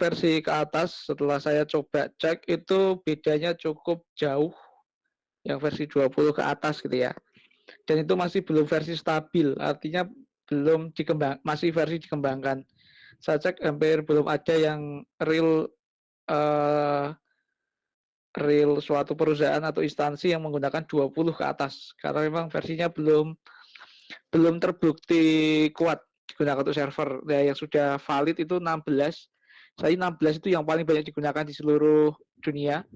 versi ke atas setelah saya coba cek itu bedanya cukup jauh, yang versi 20 ke atas gitu ya. Dan itu masih belum versi stabil, artinya belum masih versi dikembangkan. Saya cek hampir belum ada yang uh, real suatu perusahaan atau instansi yang menggunakan 20 ke atas, karena memang versinya belum terbukti kuat digunakan untuk server. Nah, yang sudah valid itu 16. Saya 16 itu yang paling banyak digunakan di seluruh dunia.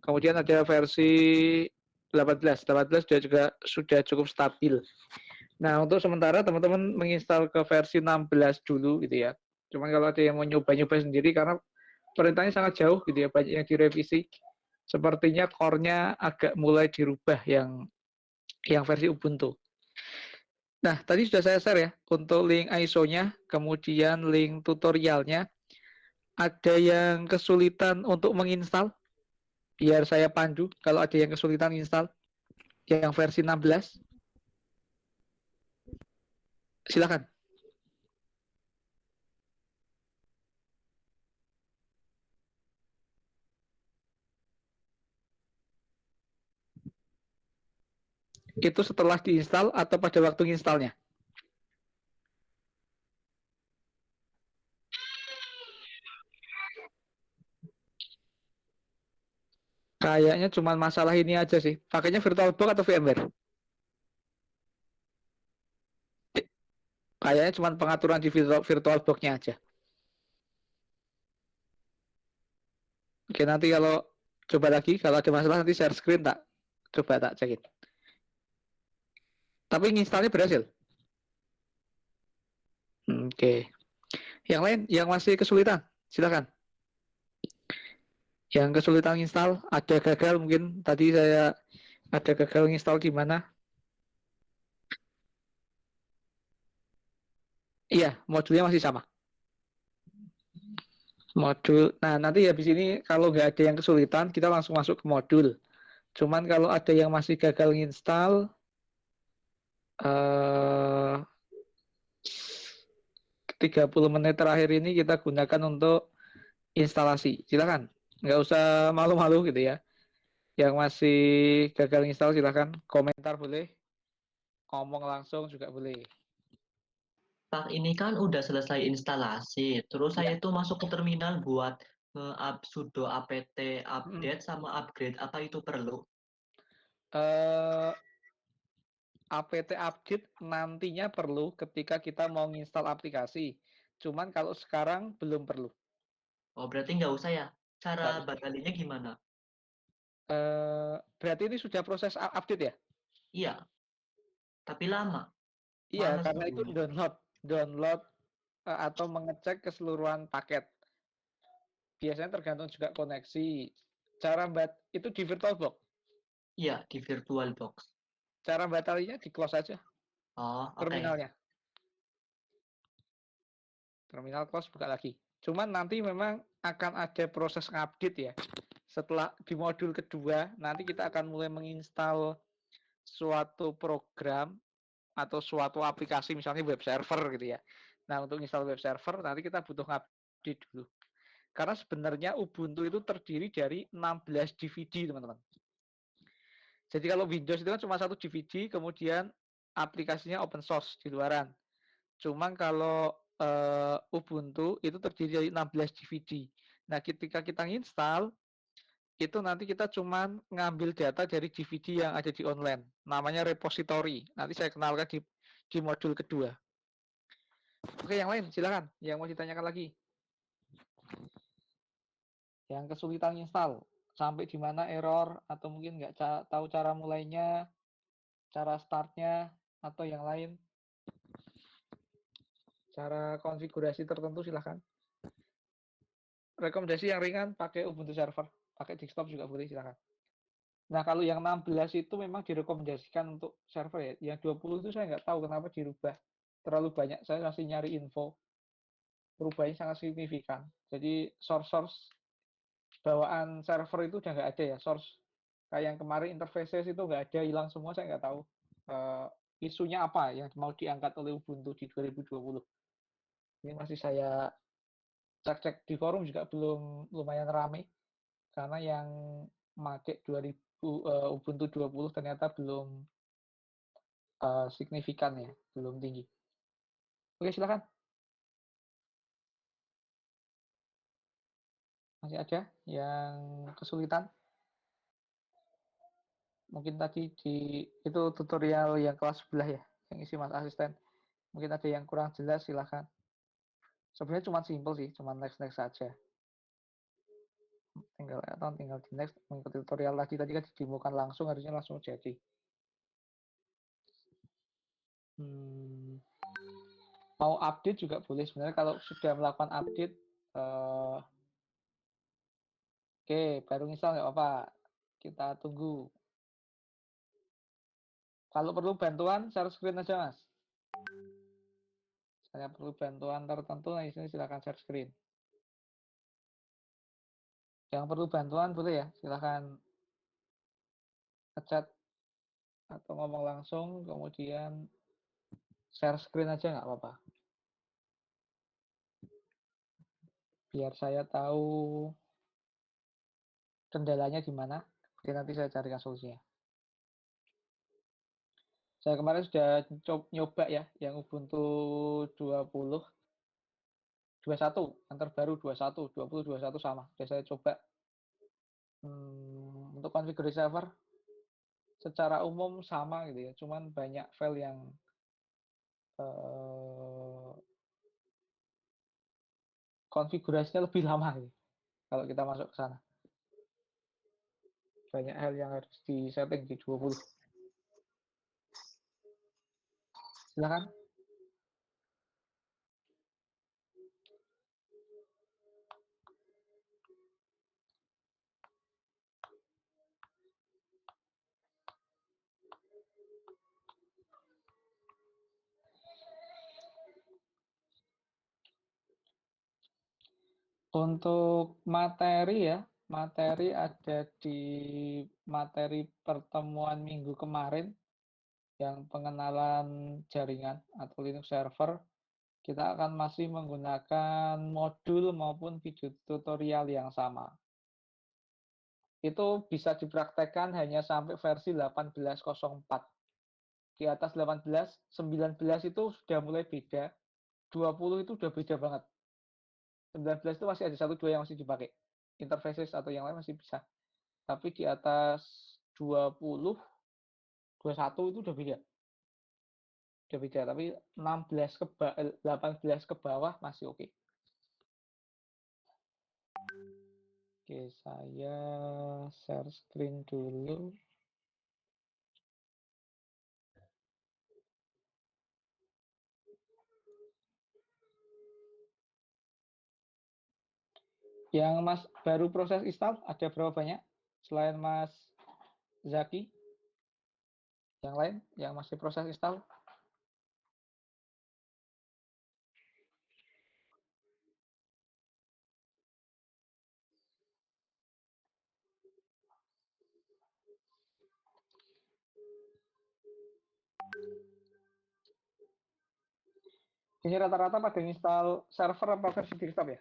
Kemudian ada versi 18. 18 sudah cukup stabil. Nah, untuk sementara teman-teman menginstal ke versi 16 dulu gitu ya. Cuman kalau ada yang mau nyoba-nyoba sendiri, karena perintahnya sangat jauh gitu ya, banyak yang direvisi. Sepertinya core-nya agak mulai dirubah yang versi Ubuntu. Nah, tadi sudah saya share ya untuk link ISO-nya, kemudian link tutorialnya. Ada yang kesulitan untuk menginstal? Biar saya pandu kalau ada yang kesulitan install yang versi 16. Silakan. Itu setelah diinstal atau pada waktu installnya? Kayaknya cuma masalah ini aja sih. Pakainya VirtualBox atau VMware? Kayaknya cuma pengaturan di VirtualBox-nya aja. Oke, nanti kalau coba lagi, kalau ada masalah nanti share screen coba tak cekin. Tapi installnya berhasil. Oke. Yang lain yang masih kesulitan, silakan. Yang kesulitan install, ada gagal mungkin tadi saya ada gagal install di mana? Iya, modulnya masih sama. Modul. Nah, nanti habis ini kalau nggak ada yang kesulitan, kita langsung masuk ke modul. Cuman kalau ada yang masih gagal install, 30 menit terakhir ini kita gunakan untuk instalasi. Silakan. Nggak usah malu-malu gitu ya. Yang masih gagal install silakan komentar boleh, ngomong langsung juga boleh. Pak, ini kan udah selesai instalasi, terus saya Ya. itu masuk ke terminal buat sudo apt update sama upgrade, apa itu perlu? Eh, apt update nantinya perlu ketika kita mau nginstal aplikasi. Cuman kalau sekarang belum perlu. Oh, berarti nggak usah ya? Cara Nggak usah. batalinnya gimana? Berarti ini sudah proses update ya? Iya, tapi lama. Iya, Males karena itu nunggunya. download atau mengecek keseluruhan paket. Biasanya tergantung juga koneksi. Cara itu di VirtualBox. Iya, di VirtualBox. Cara batalinya di close aja Oh, oke. terminalnya. Terminal close buka lagi. Cuman nanti memang akan ada proses update ya. Setelah di modul kedua, nanti kita akan mulai menginstal suatu program atau suatu aplikasi, misalnya web server gitu ya. Nah, untuk install web server nanti kita butuh update dulu. Karena sebenarnya Ubuntu itu terdiri dari 16 DVD, teman-teman. Jadi kalau Windows itu kan cuma satu DVD, kemudian aplikasinya open source di luaran. Cuman kalau Ubuntu itu terdiri dari 16 DVD. Nah, ketika kita install, itu nanti kita cuman ngambil data dari DVD yang ada di online. Namanya repository. Nanti saya kenalkan di modul kedua. Oke, yang lain silakan. Yang mau ditanyakan lagi. Yang kesulitan install. Sampai di mana error, atau mungkin nggak tahu cara mulainya, cara startnya, atau yang lain. Cara konfigurasi tertentu silahkan. Rekomendasi yang ringan pakai Ubuntu server, pakai desktop juga boleh, silahkan. Nah, kalau yang 16 itu memang direkomendasikan untuk server ya. Yang 20 itu saya nggak tahu kenapa dirubah. Terlalu banyak, saya masih nyari info. Perubahannya sangat signifikan. Jadi source bawaan server itu udah nggak ada ya. Source kayak yang kemarin interfaces itu nggak ada, hilang semua, saya nggak tahu. Isunya apa yang mau diangkat oleh Ubuntu di 2020. Ini masih saya cek-cek di forum juga belum lumayan rame karena yang make 2000 Ubuntu 20 ternyata belum signifikan ya, belum tinggi. Oke, silakan. Masih ada yang kesulitan? Mungkin tadi itu tutorial yang kelas sebelah ya, yang isi Mas Asisten. Mungkin ada yang kurang jelas, silakan. Sebenarnya cuma simple sih, cuma next saja. Tinggal di next, mengikuti tutorial tadi kan didemokan langsung, harusnya langsung jadi. Mau update juga boleh sebenarnya kalau sudah melakukan update. Oke, baru install nggak apa-apa. Kita tunggu. Kalau perlu bantuan, share screen aja, Mas. Saya perlu bantuan tertentu, nah di sini silakan share screen. Yang perlu bantuan boleh ya, silakan ngechat atau ngomong langsung, kemudian share screen aja nggak apa-apa. Biar saya tahu kendalanya di mana, jadi nanti saya carikan solusinya. Saya kemarin sudah nyoba ya, yang Ubuntu 20, 21, yang terbaru 21, 20, 21 sama. Sudah saya coba. Untuk konfigurasi server, secara umum sama gitu ya, cuman banyak file yang konfigurasinya lebih lama gitu, kalau kita masuk ke sana. Banyak hal yang harus disetting di 20. Silakan. Untuk materi ya, materi ada di materi pertemuan minggu kemarin yang pengenalan jaringan atau Linux server. Kita akan masih menggunakan modul maupun video tutorial yang sama. Itu bisa dipraktekkan hanya sampai versi 18.04. Di atas 18, 19 itu sudah mulai beda. 20 itu udah beda banget. 19 itu masih ada 1-2 yang masih dipakai. Interfaces atau yang lain masih bisa. Tapi di atas 20, 21 itu udah beda. Udah beda, tapi 18 ke bawah masih oke. Oke, saya share screen dulu. Yang Mas baru proses install ada berapa banyak? Selain Mas Zaki, yang lain yang masih proses install? Ini rata-rata pada install server apa versi desktop ya?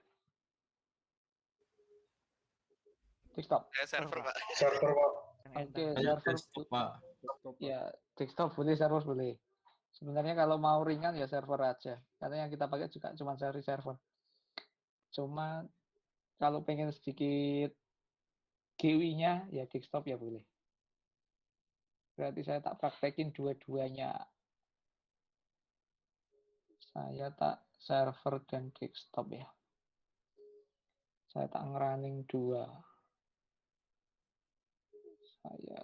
Desktop. Server, Pak. Server, Pak. Oke, server Pak. ya, desktop boleh, server boleh. Sebenarnya kalau mau ringan ya server aja, karena yang kita pakai juga cuma seri server. Cuma kalau pengen sedikit GUI-nya ya desktop ya boleh. Berarti saya tak praktekin dua-duanya. Saya tak server dan desktop ya. Saya tak ngerunning dua. Saya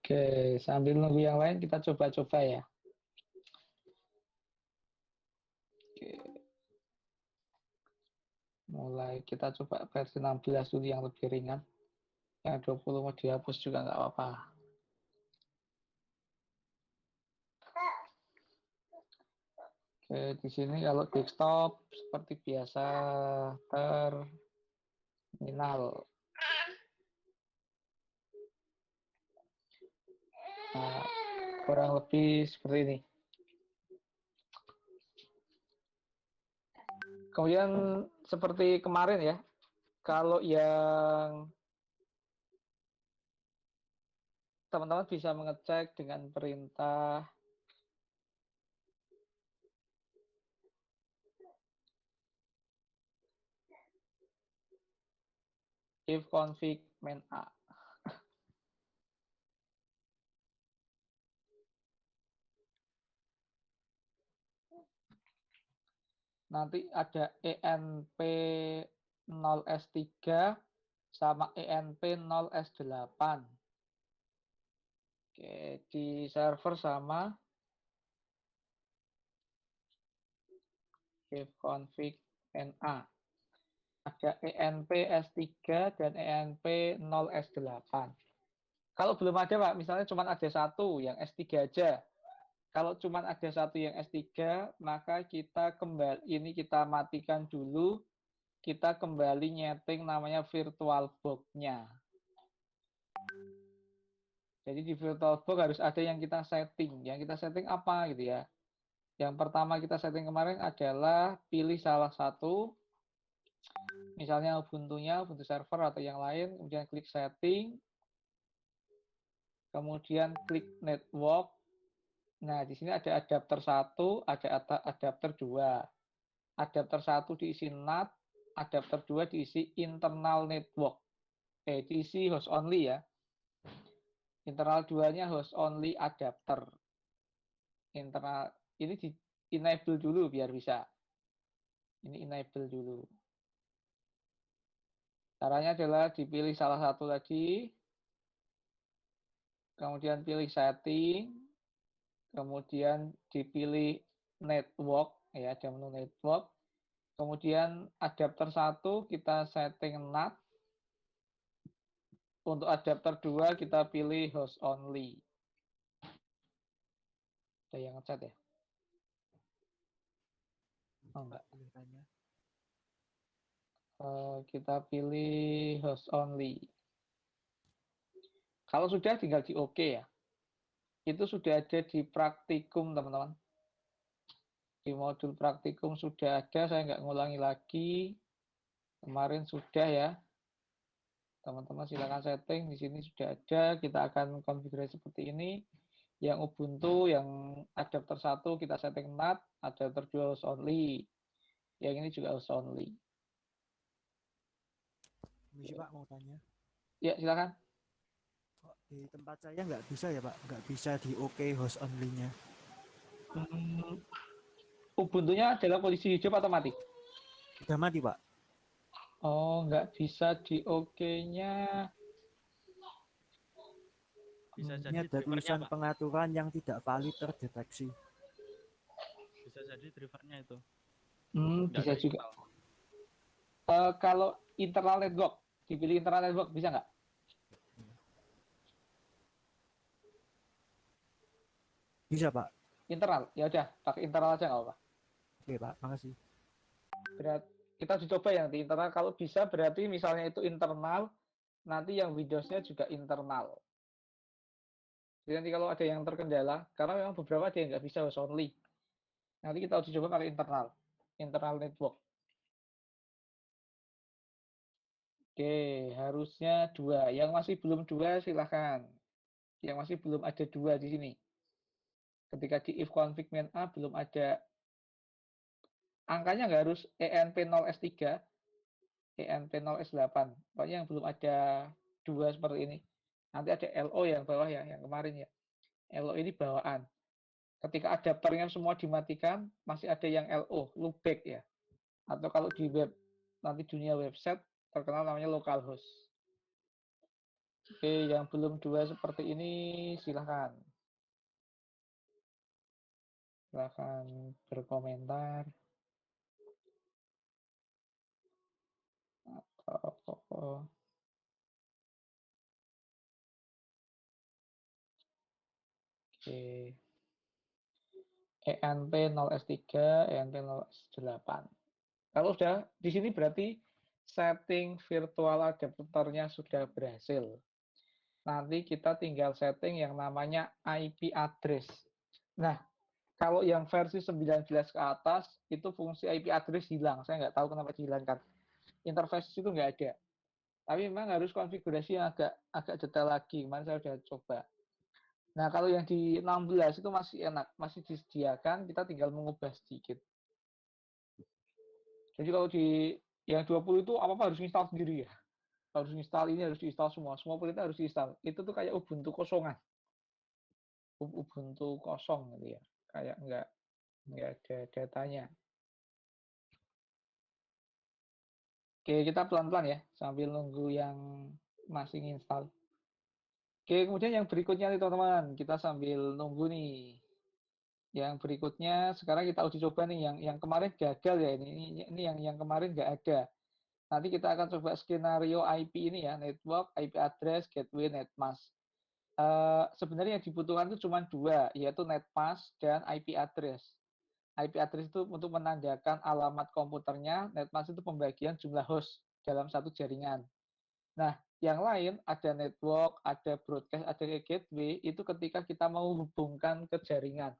Oke, sambil nunggu yang lain kita coba-coba ya. Oke. kita coba versi 16 dulu yang lebih ringan. Yang 20 mau dihapus juga nggak apa-apa. Oke, di sini kalau desktop seperti biasa terminal. Nah, kurang lebih seperti ini. Kemudian seperti kemarin ya, kalau yang teman-teman bisa mengecek dengan perintah ifconfig main a. Nanti ada enp 0s3 sama enp 0s8. Oke, di server sama ifconfig main a. Ada enp s3 dan enp 0s8. Kalau belum ada Pak, misalnya cuma ada satu yang S3 aja. Kalau cuma ada satu yang S3, maka kita kembali ini kita matikan dulu, kita kembali nyeting namanya VirtualBox-nya. Jadi di VirtualBox harus ada yang kita setting. Yang kita setting apa gitu ya. Yang pertama kita setting kemarin adalah pilih salah satu, misalnya Ubuntu-nya, Ubuntu server atau yang lain, kemudian klik setting, kemudian klik network. Nah, di sini ada adapter 1, ada adapter 2. Adapter 1 diisi NAT, adapter 2 diisi internal network. Diisi host only ya. Internal 2-nya host only adapter. Internal ini di enable dulu biar bisa. Ini enable dulu. Caranya adalah dipilih salah satu tadi, kemudian pilih setting, kemudian dipilih network, ya ada menu network, kemudian adapter 1 kita setting NAT, untuk adapter 2 kita pilih host only. Ada yang ngecat ya? Oh enggak. Kita pilih host only. Kalau sudah tinggal di OK ya. Itu sudah ada di praktikum teman-teman. Di modul praktikum sudah ada, saya nggak ngulangi lagi. Kemarin sudah ya. Teman-teman silakan setting, di sini sudah ada. Kita akan konfigurasi seperti ini. Yang Ubuntu, yang adapter 1 kita setting NAT, adapter 2 host only. Yang ini juga host only. Misi Pak mau tanya. Ya silakan. Kok di tempat saya nggak bisa ya Pak? Nggak bisa di OK host only-nya. Ubuntunya adalah posisi hidup atau mati? Udah mati Pak. Oh, nggak bisa di OK-nya. Bisa Ini jadi ada drivernya, tulisan Pak. pengaturan yang tidak valid terdeteksi. Bisa jadi drivernya itu. Bisa juga. Kalau internal network, dipilih internal network bisa nggak? Bisa Pak. Internal, ya udah pakai internal aja nggak apa-apa. Oke Pak, makasih. Berarti kita dicoba ya nanti internal. Kalau bisa berarti misalnya itu internal, nanti yang Windows-nya juga internal. Jadi nanti kalau ada yang terkendala, karena memang beberapa ada yang nggak bisa host only. Nanti kita uji coba pakai internal network. Oke, harusnya 2. Yang masih belum 2 silahkan. Yang masih belum ada 2 di sini. Ketika di ifconfig main a belum ada angkanya, nggak harus enp 0s3, enp 0s8. Pokoknya yang belum ada 2 seperti ini. Nanti ada LO yang bawah ya, yang kemarin ya. LO ini bawaan. Ketika adapternya semua dimatikan, masih ada yang LO, loopback ya. Atau kalau di web, nanti dunia website, terkenal namanya localhost. Oke, yang belum 2 seperti ini silahkan. Silahkan berkomentar. Oke. ENT 0S3, ENT 0S8. Kalau sudah di sini berarti setting virtual adapternya sudah berhasil. Nanti kita tinggal setting yang namanya IP address. Nah, kalau yang versi 19 ke atas, itu fungsi IP address hilang. Saya nggak tahu kenapa dihilangkan. Interface itu nggak ada. Tapi memang harus konfigurasi yang agak detail lagi. Kemarin saya sudah coba. Nah, kalau yang di 16 itu masih enak. Masih disediakan, kita tinggal mengubah sedikit. Jadi kalau di yang 20 itu apa-apa harus install sendiri ya. Harus install ini, harus diinstal semua. Semua perintah harus diinstal. Itu tuh kayak Ubuntu kosongan. Ubuntu kosong gitu ya. Kayak nggak ada datanya. Oke, kita pelan-pelan ya, sambil nunggu yang masih install. Oke, kemudian yang berikutnya nih teman-teman, kita sambil nunggu nih. Yang berikutnya sekarang kita uji coba nih yang kemarin gagal ya ini yang kemarin nggak ada. Nanti kita akan coba skenario IP ini ya, network, IP address, gateway, netmask. Sebenarnya yang dibutuhkan itu cuma dua, yaitu netmask dan IP address. IP address itu untuk menandakan alamat komputernya, netmask itu pembagian jumlah host dalam satu jaringan. Nah, yang lain ada network, ada broadcast, ada gateway, itu ketika kita mau hubungkan ke jaringan,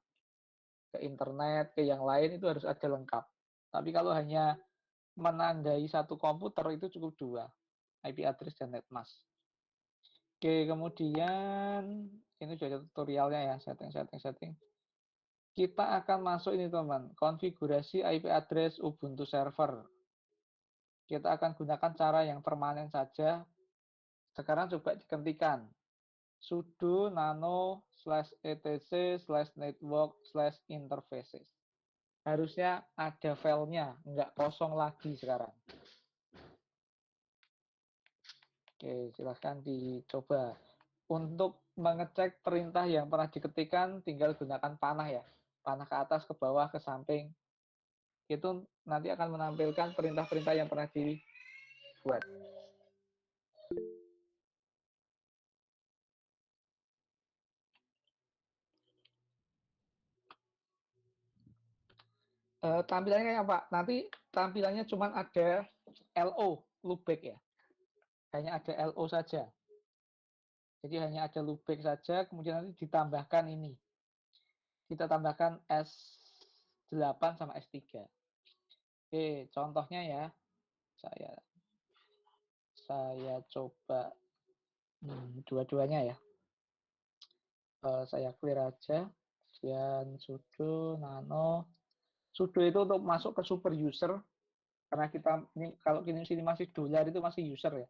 ke internet, ke yang lain itu harus ada lengkap. Tapi kalau hanya menandai satu komputer itu cukup dua, IP address dan netmask. Oke, kemudian ini sudah ada tutorialnya ya, setting. Kita akan masuk ini teman, konfigurasi IP address Ubuntu server. Kita akan gunakan cara yang permanen saja. Sekarang coba diketikkan sudo nano /etc/network/interfaces. Harusnya ada filenya, nggak kosong lagi sekarang. Oke, silahkan dicoba. Untuk mengecek perintah yang pernah diketikkan, tinggal gunakan panah ya. Panah ke atas, ke bawah, ke samping. Itu nanti akan menampilkan perintah-perintah yang pernah dibuat. Tampilannya kayak Pak, nanti tampilannya cuma ada LO, loopback ya. Hanya ada LO saja. Jadi hanya ada loopback saja, kemudian nanti ditambahkan ini. Kita tambahkan S8 sama S3. Oke, contohnya ya. Saya coba dua-duanya ya. Saya clear aja. Dan sudo nano. Sudo itu untuk masuk ke super user. Karena kita ini kalau sini masih dolar itu masih user ya.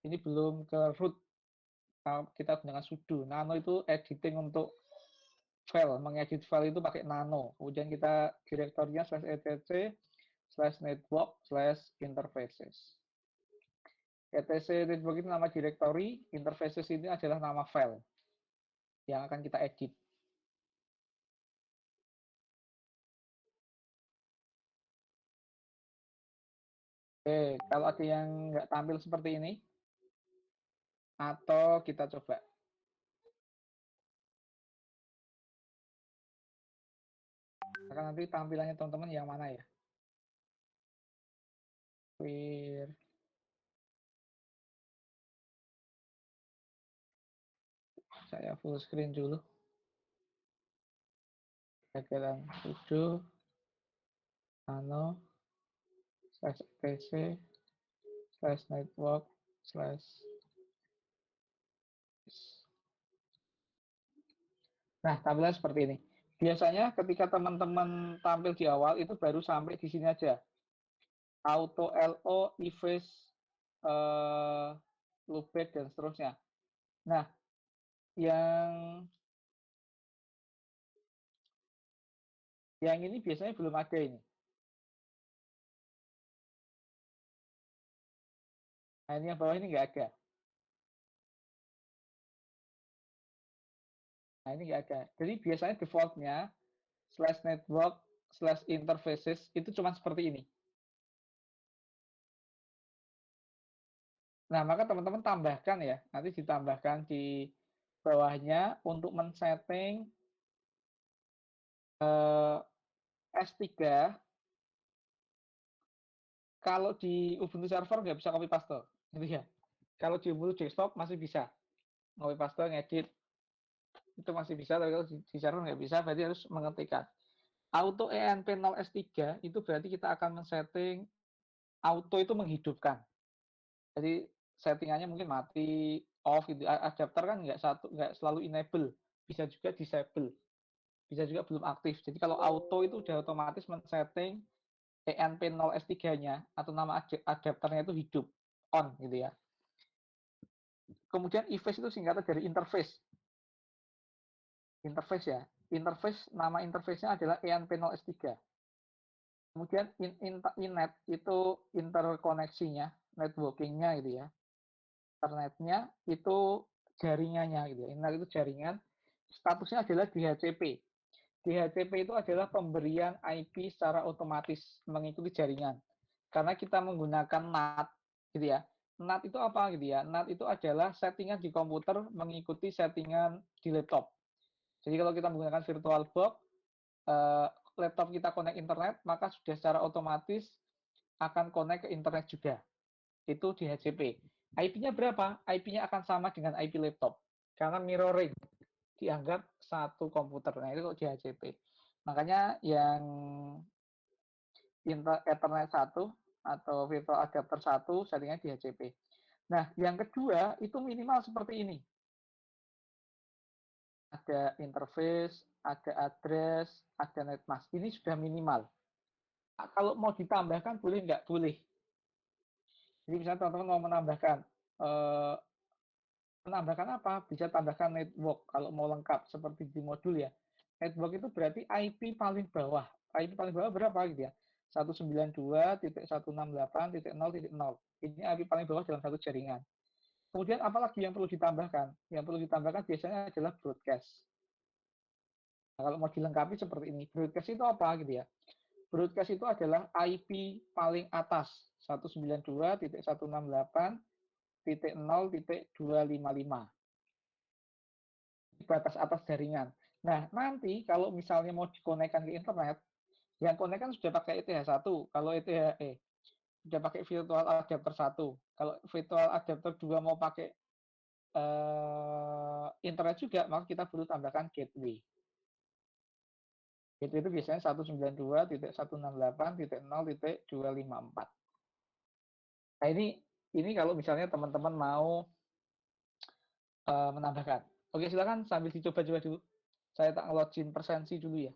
Ini belum ke root. Kita gunakan sudo. Nano itu editing untuk file, mengedit file itu pakai nano. Kemudian kita direktorinya /etc/network/interfaces. etc network itu nama direktori, interfaces ini adalah nama file yang akan kita edit. Oke, kalau ada yang nggak tampil seperti ini, atau kita coba. Akan nanti tampilannya teman-teman yang mana ya? Clear. Saya full screen dulu. Background sudo nano /etc/network/ Nah, tampilan seperti ini. Biasanya ketika teman-teman tampil di awal itu baru sampai di sini aja. Auto LO, efface, loopback dan seterusnya. Nah, yang ini biasanya belum ada ini. Nah, ini yang bawah ini nggak ada. Nah, ini nggak ada. Jadi biasanya defaultnya /network/interfaces itu cuma seperti ini. Nah, maka teman-teman tambahkan ya, nanti ditambahkan di bawahnya untuk men-setting S3 kalau di Ubuntu server nggak bisa copy paste, gitu ya. Kalau di Ubuntu desktop masih bisa copy paste, ngedit itu masih bisa, tapi kalau di server nggak bisa, berarti harus mengetikkan. Auto ENP 0 S3 itu berarti kita akan men-setting auto itu menghidupkan. Jadi settingannya mungkin mati, off gitu. Adapter kan nggak selalu enable, bisa juga disable, bisa juga belum aktif. Jadi kalau auto itu udah otomatis men-setting ENP 0 S3-nya atau nama adapternya itu hidup, on gitu ya. Kemudian interface itu singkatan dari interface. Interface ya. Interface, nama interface-nya adalah ENP 0 S3. Kemudian inet itu interkoneksinya, networking-nya gitu ya. Internetnya itu jaringannya gitu ya. Internet itu jaringan. Statusnya adalah DHCP. DHCP itu adalah pemberian IP secara otomatis mengikuti jaringan. Karena kita menggunakan NAT gitu ya. NAT itu apa gitu ya? NAT itu adalah settingan di komputer mengikuti settingan di laptop. Jadi kalau kita menggunakan VirtualBox, laptop kita connect internet, maka sudah secara otomatis akan connect ke internet juga. Itu DHCP. IP-nya berapa? IP-nya akan sama dengan IP laptop. Karena mirroring, dianggap satu komputer. Nah, itu DHCP. Makanya yang Ethernet 1 atau virtual adapter 1 settingnya DHCP. Nah, yang kedua itu minimal seperti ini. Ada interface, ada address, ada netmask. Ini sudah minimal. Kalau mau ditambahkan boleh nggak? Boleh. Jadi misalnya teman-teman mau menambahkan apa? Bisa tambahkan network kalau mau lengkap seperti di modul ya. Network itu berarti IP paling bawah. IP paling bawah berapa gitu ya? 192.168.0.0. Ini IP paling bawah dalam satu jaringan. Kemudian apalagi yang perlu ditambahkan? Yang perlu ditambahkan biasanya adalah broadcast. Nah, kalau mau dilengkapi seperti ini. Broadcast itu apa gitu ya? Broadcast itu adalah IP paling atas 192.168.0.255 di batas atas jaringan. Nah, nanti kalau misalnya mau dikonekkan ke internet, yang konek kan sudah pakai ETH1, kalau ETH sudah pakai virtual adapter 1. Kalau virtual adapter 2 mau pakai internet juga, maka kita perlu tambahkan gateway. Gateway itu biasanya 192.168.0.254. Nah, ini kalau misalnya teman-teman mau menambahkan. Oke, silakan sambil dicoba-coba dulu. Saya tak ngelogin persensi dulu ya.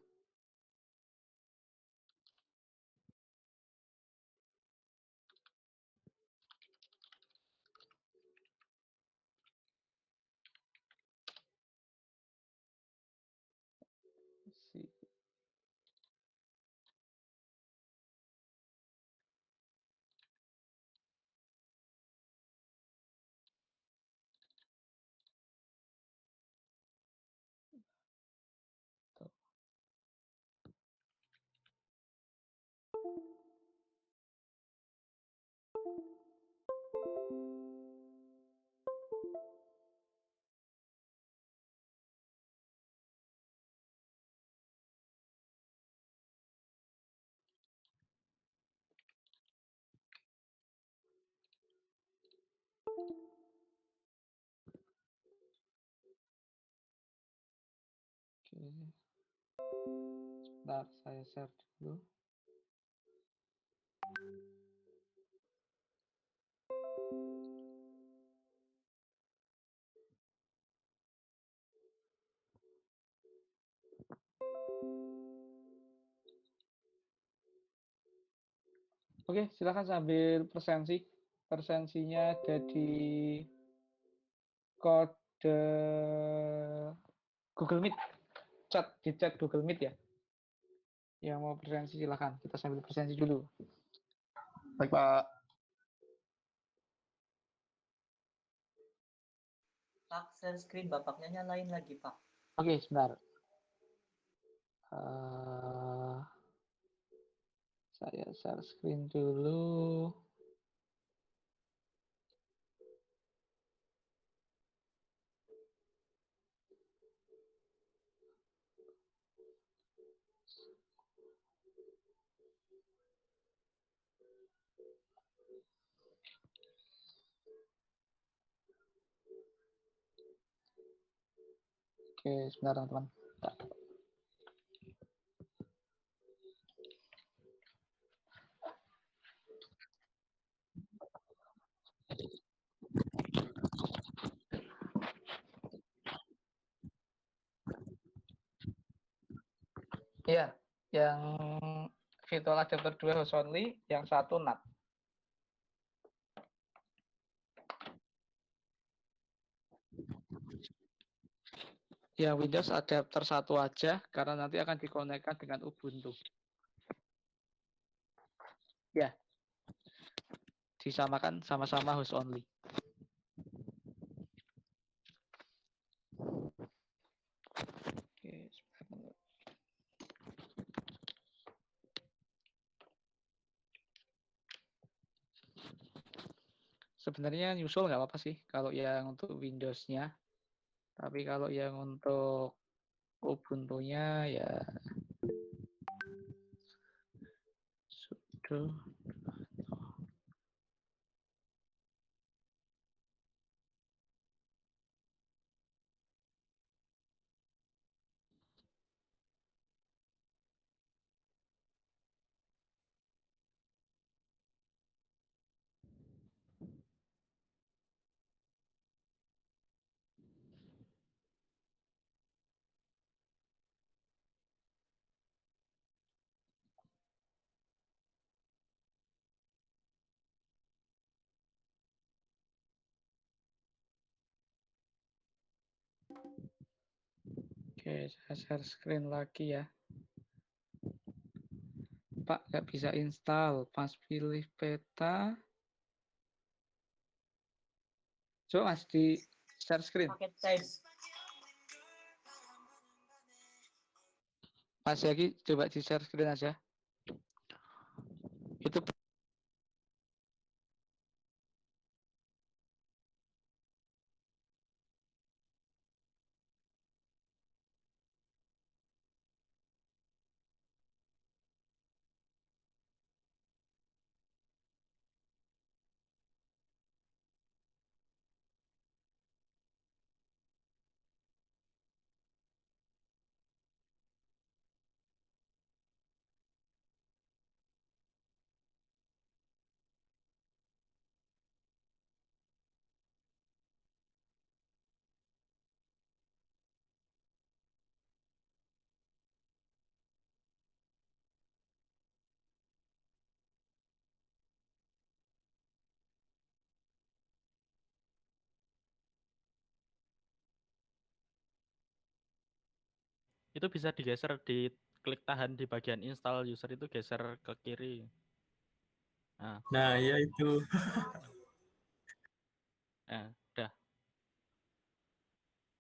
Oke. Sebentar, saya share dulu. Oke, silakan sambil persensi. Persensinya ada di kode Google Meet. Di chat Google Meet ya. Yang mau persensi silakan. Kita sambil persensi dulu. Baik, Pak. Pak, share screen bapaknya nyalain lagi, Pak. Oke, sebentar. Saya share screen dulu. Oke, sebentar teman-teman. Iya, yang virtual adapter 2 host only, yang satu NAT. Ya, Windows adapter satu aja, karena nanti akan dikonekkan dengan Ubuntu. Ya, disamakan sama-sama host only. Oke, sebentar. Sebenarnya nyusul nggak apa-apa sih kalau yang untuk Windows-nya. Tapi kalau yang untuk Ubuntu-nya ya sudo. Oke, saya share screen lagi ya. Pak, nggak bisa install. Pas pilih peta. Coba Mas di share screen. Paket tab. Mas Yagi, coba di share screen aja. Itu Itu bisa digeser di klik tahan di bagian install user itu geser ke kiri. Nah, ya itu. Udah.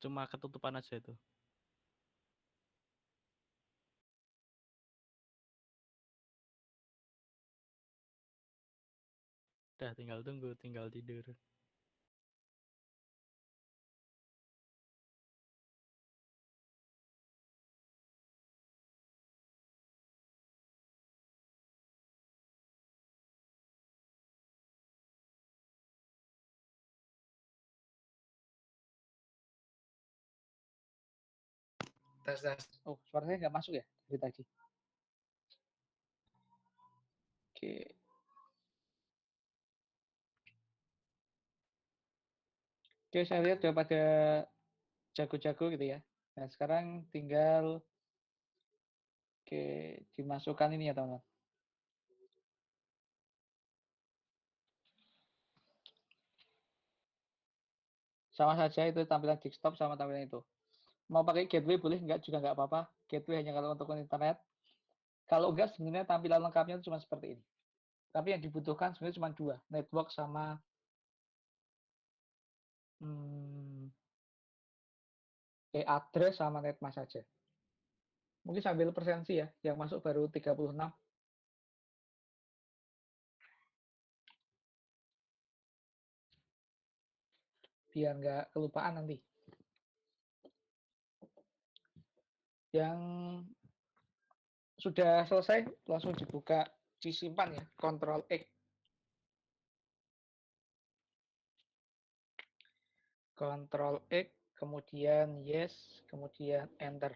Cuma ketutupan aja itu. Udah tinggal tunggu, tinggal tidur. tes. Oh, suaranya nggak masuk ya dari tadi. Oke. Oke, saya lihat udah pada jago-jago gitu ya. Nah, sekarang tinggal dimasukkan ini ya, teman-teman. Sama saja itu tampilan desktop sama tampilan itu. Mau pakai gateway boleh, enggak juga nggak apa-apa. Gateway hanya kalau untuk internet. Kalau enggak, sebenarnya tampilan lengkapnya cuma seperti ini. Tapi yang dibutuhkan sebenarnya cuma dua, network sama address sama netmask saja. Mungkin sambil persensi ya, yang masuk baru 36. Biar nggak kelupaan nanti. Yang sudah selesai, langsung dibuka, disimpan ya, Ctrl X. Control X, kemudian yes, kemudian enter.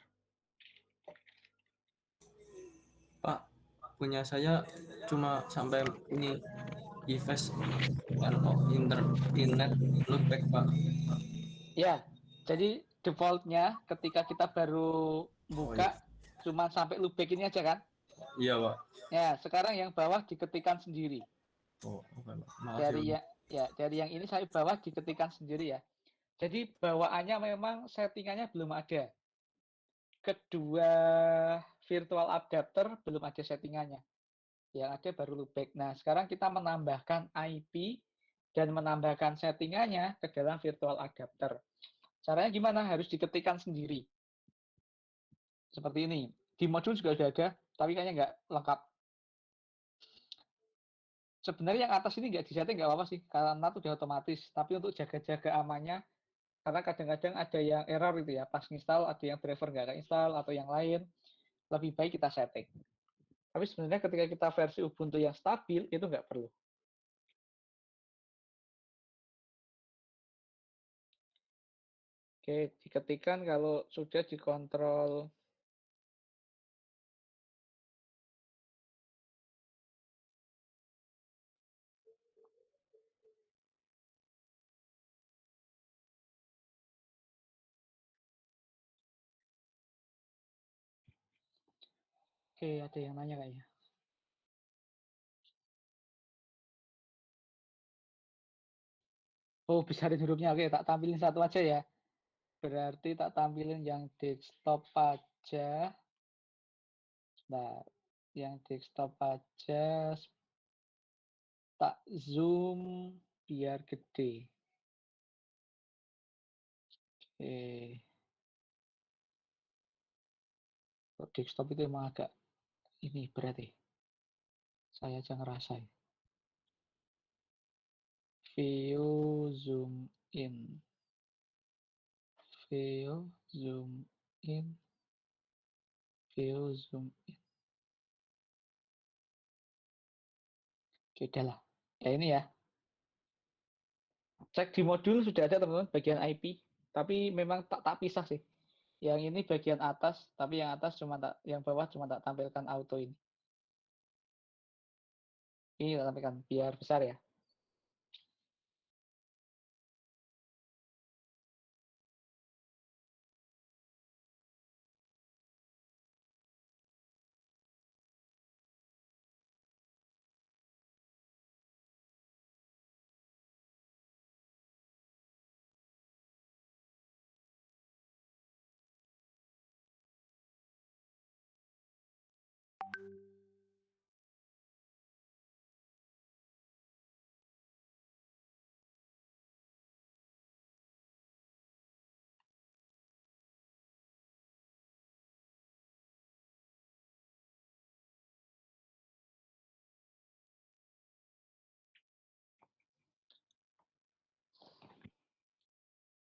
Pak, punya saya cuma sampai ini Yves internet loopback Pak. Ya, jadi defaultnya ketika kita baru buka cuma sampai loopback ini aja kan? Iya Pak. Ya, sekarang yang bawah diketikkan sendiri. Oh, oke Pak. Makasih Dari Pak. dari yang ini saya bawah diketikkan sendiri ya. Jadi bawaannya memang settingannya belum ada. Kedua virtual adapter belum ada settingannya. Yang ada baru loopback. Nah, sekarang kita menambahkan IP dan menambahkan settingannya ke dalam virtual adapter. Caranya gimana? Harus diketikkan sendiri. Seperti ini. Di modul juga sudah ada, tapi kayaknya nggak lengkap. Sebenarnya yang atas ini nggak disetting nggak apa-apa sih, karena itu sudah otomatis. Tapi untuk jaga-jaga amannya, karena kadang-kadang ada yang error itu ya, pas install ada yang driver nggak keinstall atau yang lain, lebih baik kita setting. Tapi sebenarnya ketika kita versi Ubuntu yang stabil, itu nggak perlu. Oke, diketikkan kalau sudah dikontrol. Oke, ada yang nanya kayaknya. Oh, besarin hurufnya. Oke, tak tampilin satu aja ya. Berarti tak tampilin yang desktop aja. Nah, yang desktop aja tak zoom biar gede. Oke. Desktop itu emang agak ini berarti. Saya aja ngerasain. View zoom in. View zoom in. View zoom in. Oke, udah lah. Ya ini ya. Cek di modul sudah ada teman-teman bagian IP. Tapi memang tak pisah sih. Yang ini bagian atas, tapi yang atas cuma yang bawah cuma tak tampilkan auto ini. Ini tak tampilkan biar besar ya.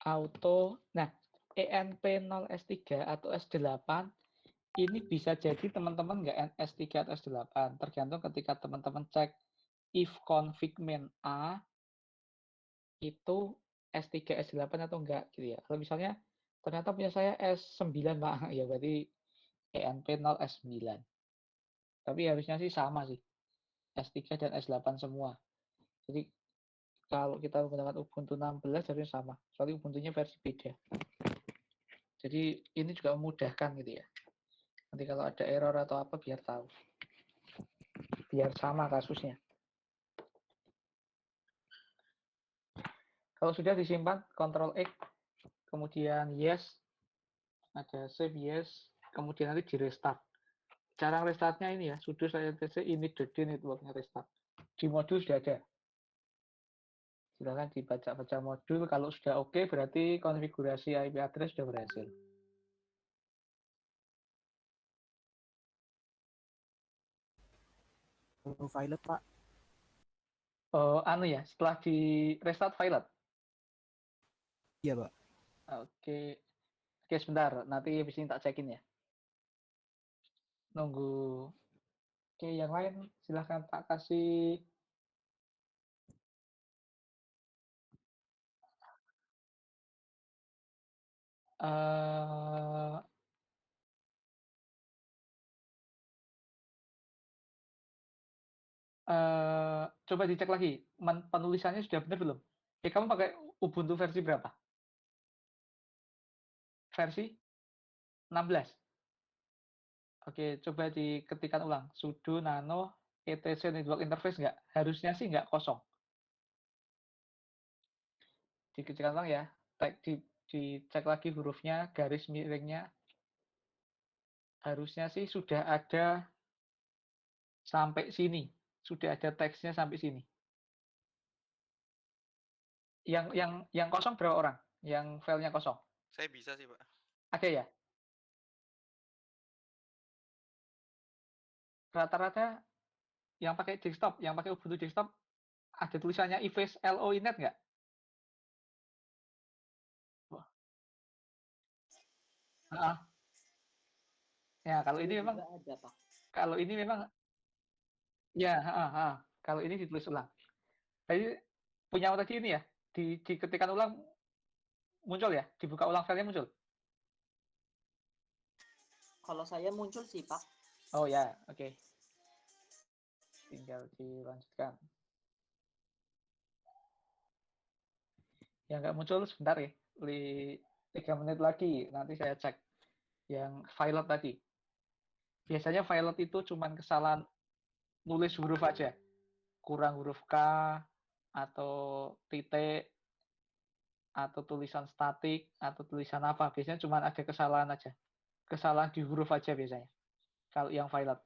Auto. Nah, ENP0 S3 atau S8 ini bisa jadi teman-teman nggak S3 atau S8. Tergantung ketika teman-teman cek if config main A itu S3 S8 atau enggak gitu ya. Kalau misalnya ternyata punya saya S9 Pak, ya berarti ENP0 S9. Tapi harusnya sih sama sih. S3 dan S8 semua. Jadi kalau kita menggunakan Ubuntu 16 harusnya sama. Soalnya Ubuntunya versi beda. Jadi ini juga memudahkan gitu ya. Nanti kalau ada error atau apa biar tahu. Biar sama kasusnya. Kalau sudah disimpan, Ctrl X, kemudian yes, ada save yes, kemudian nanti di restart. Cara restartnya ini ya, sudo saya tc init.d networknya restart. Di modul sudah ada. Silahkan dibaca-baca modul. Kalau sudah oke, berarti konfigurasi IP address sudah berhasil. Pilot Pak. Oh, anu ya, setelah di restart pilot. Iya Pak. Oke, oke sebentar. Nanti habis ini tak cekin ya. Nunggu. Oke, yang lain silahkan tak kasih. Eh, coba dicek lagi, penulisannya sudah benar belum? Kamu pakai Ubuntu versi berapa? Versi 16? Oke, coba diketikkan ulang. Sudo nano etc network interface nggak? Harusnya sih nggak kosong. Diketikkan ulang ya. Dicek lagi hurufnya, garis miringnya. Harusnya sih sudah ada sampai sini. Sudah ada teksnya sampai sini. Yang kosong berapa orang? Yang filenya kosong? Saya bisa sih, Pak. Ada ya? Rata-rata yang pakai desktop, yang pakai Ubuntu desktop, ada tulisannya Ives LOINET nggak? Wah. Ah, ya kalau ini Saya memang juga ada, Pak. kalau ini memang ya, kalau ini ditulis ulang. Tadi punya tadi ini ya, diketikkan ulang muncul ya, dibuka ulang filenya muncul. Kalau saya muncul sih, Pak. Oh ya, oke. Tinggal dilanjutkan. Yang nggak muncul sebentar ya, 3 menit lagi nanti saya cek yang violet tadi. Biasanya violet itu cuma kesalahan nulis huruf aja, kurang huruf K atau titik atau tulisan statik atau tulisan apa. Biasanya cuma ada kesalahan aja, kesalahan di huruf aja biasanya. Kalau yang violet.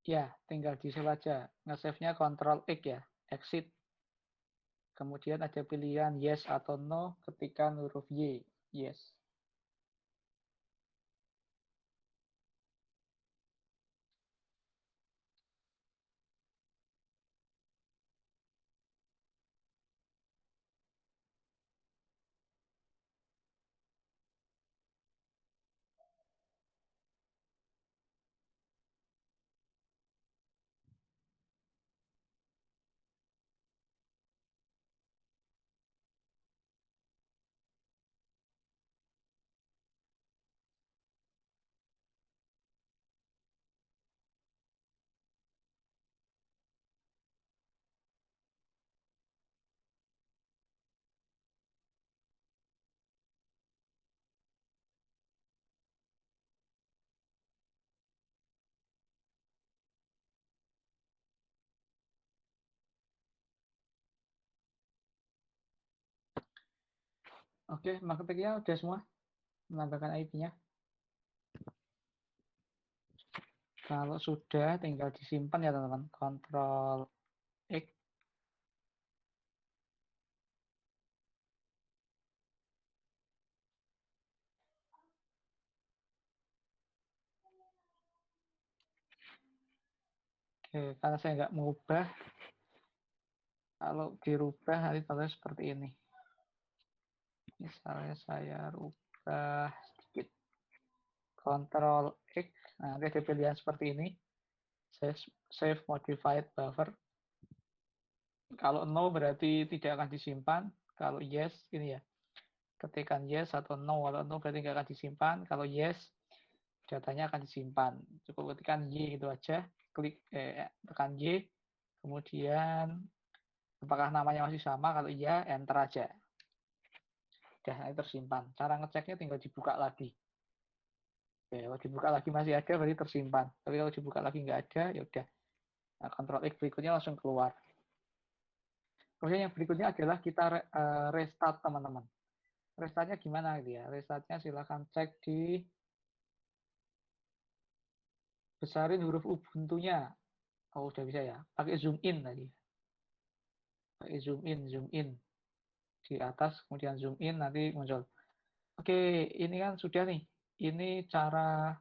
Ya, tinggal di-save aja. Nge-save-nya Ctrl X ya, exit. Kemudian ada pilihan yes atau no ketika huruf Y. Yes. Oke, marketingnya udah semua menambahkan IP-nya. Kalau sudah tinggal disimpan ya teman-teman. Ctrl X. Oke, karena saya nggak mengubah, kalau dirubah nanti contohnya seperti ini. Misalnya saya rubah sedikit. Ctrl X. Nah, nanti ada pilihan seperti ini. Save modified buffer. Kalau no berarti tidak akan disimpan. Kalau yes, ini ya. Ketikkan yes atau no. Kalau no berarti nggak akan disimpan. Kalau yes, datanya akan disimpan. Cukup ketikkan Y gitu aja. Tekan Y. Kemudian apakah namanya masih sama? Kalau iya, enter aja. Udah, nanti tersimpan. Cara ngeceknya tinggal dibuka lagi. Oke, kalau dibuka lagi masih ada, berarti tersimpan. Tapi kalau dibuka lagi nggak ada, ya udah. Nah, Ctrl X berikutnya langsung keluar. Kemudian yang berikutnya adalah kita restart teman-teman. Restartnya gimana gitu ya? Restartnya silahkan cek di besarin huruf Ubuntu-nya. Oh, udah bisa ya. Pakai zoom in tadi. Pakai zoom in. Di atas, kemudian zoom in, nanti muncul. Oke, ini kan sudah nih. Ini cara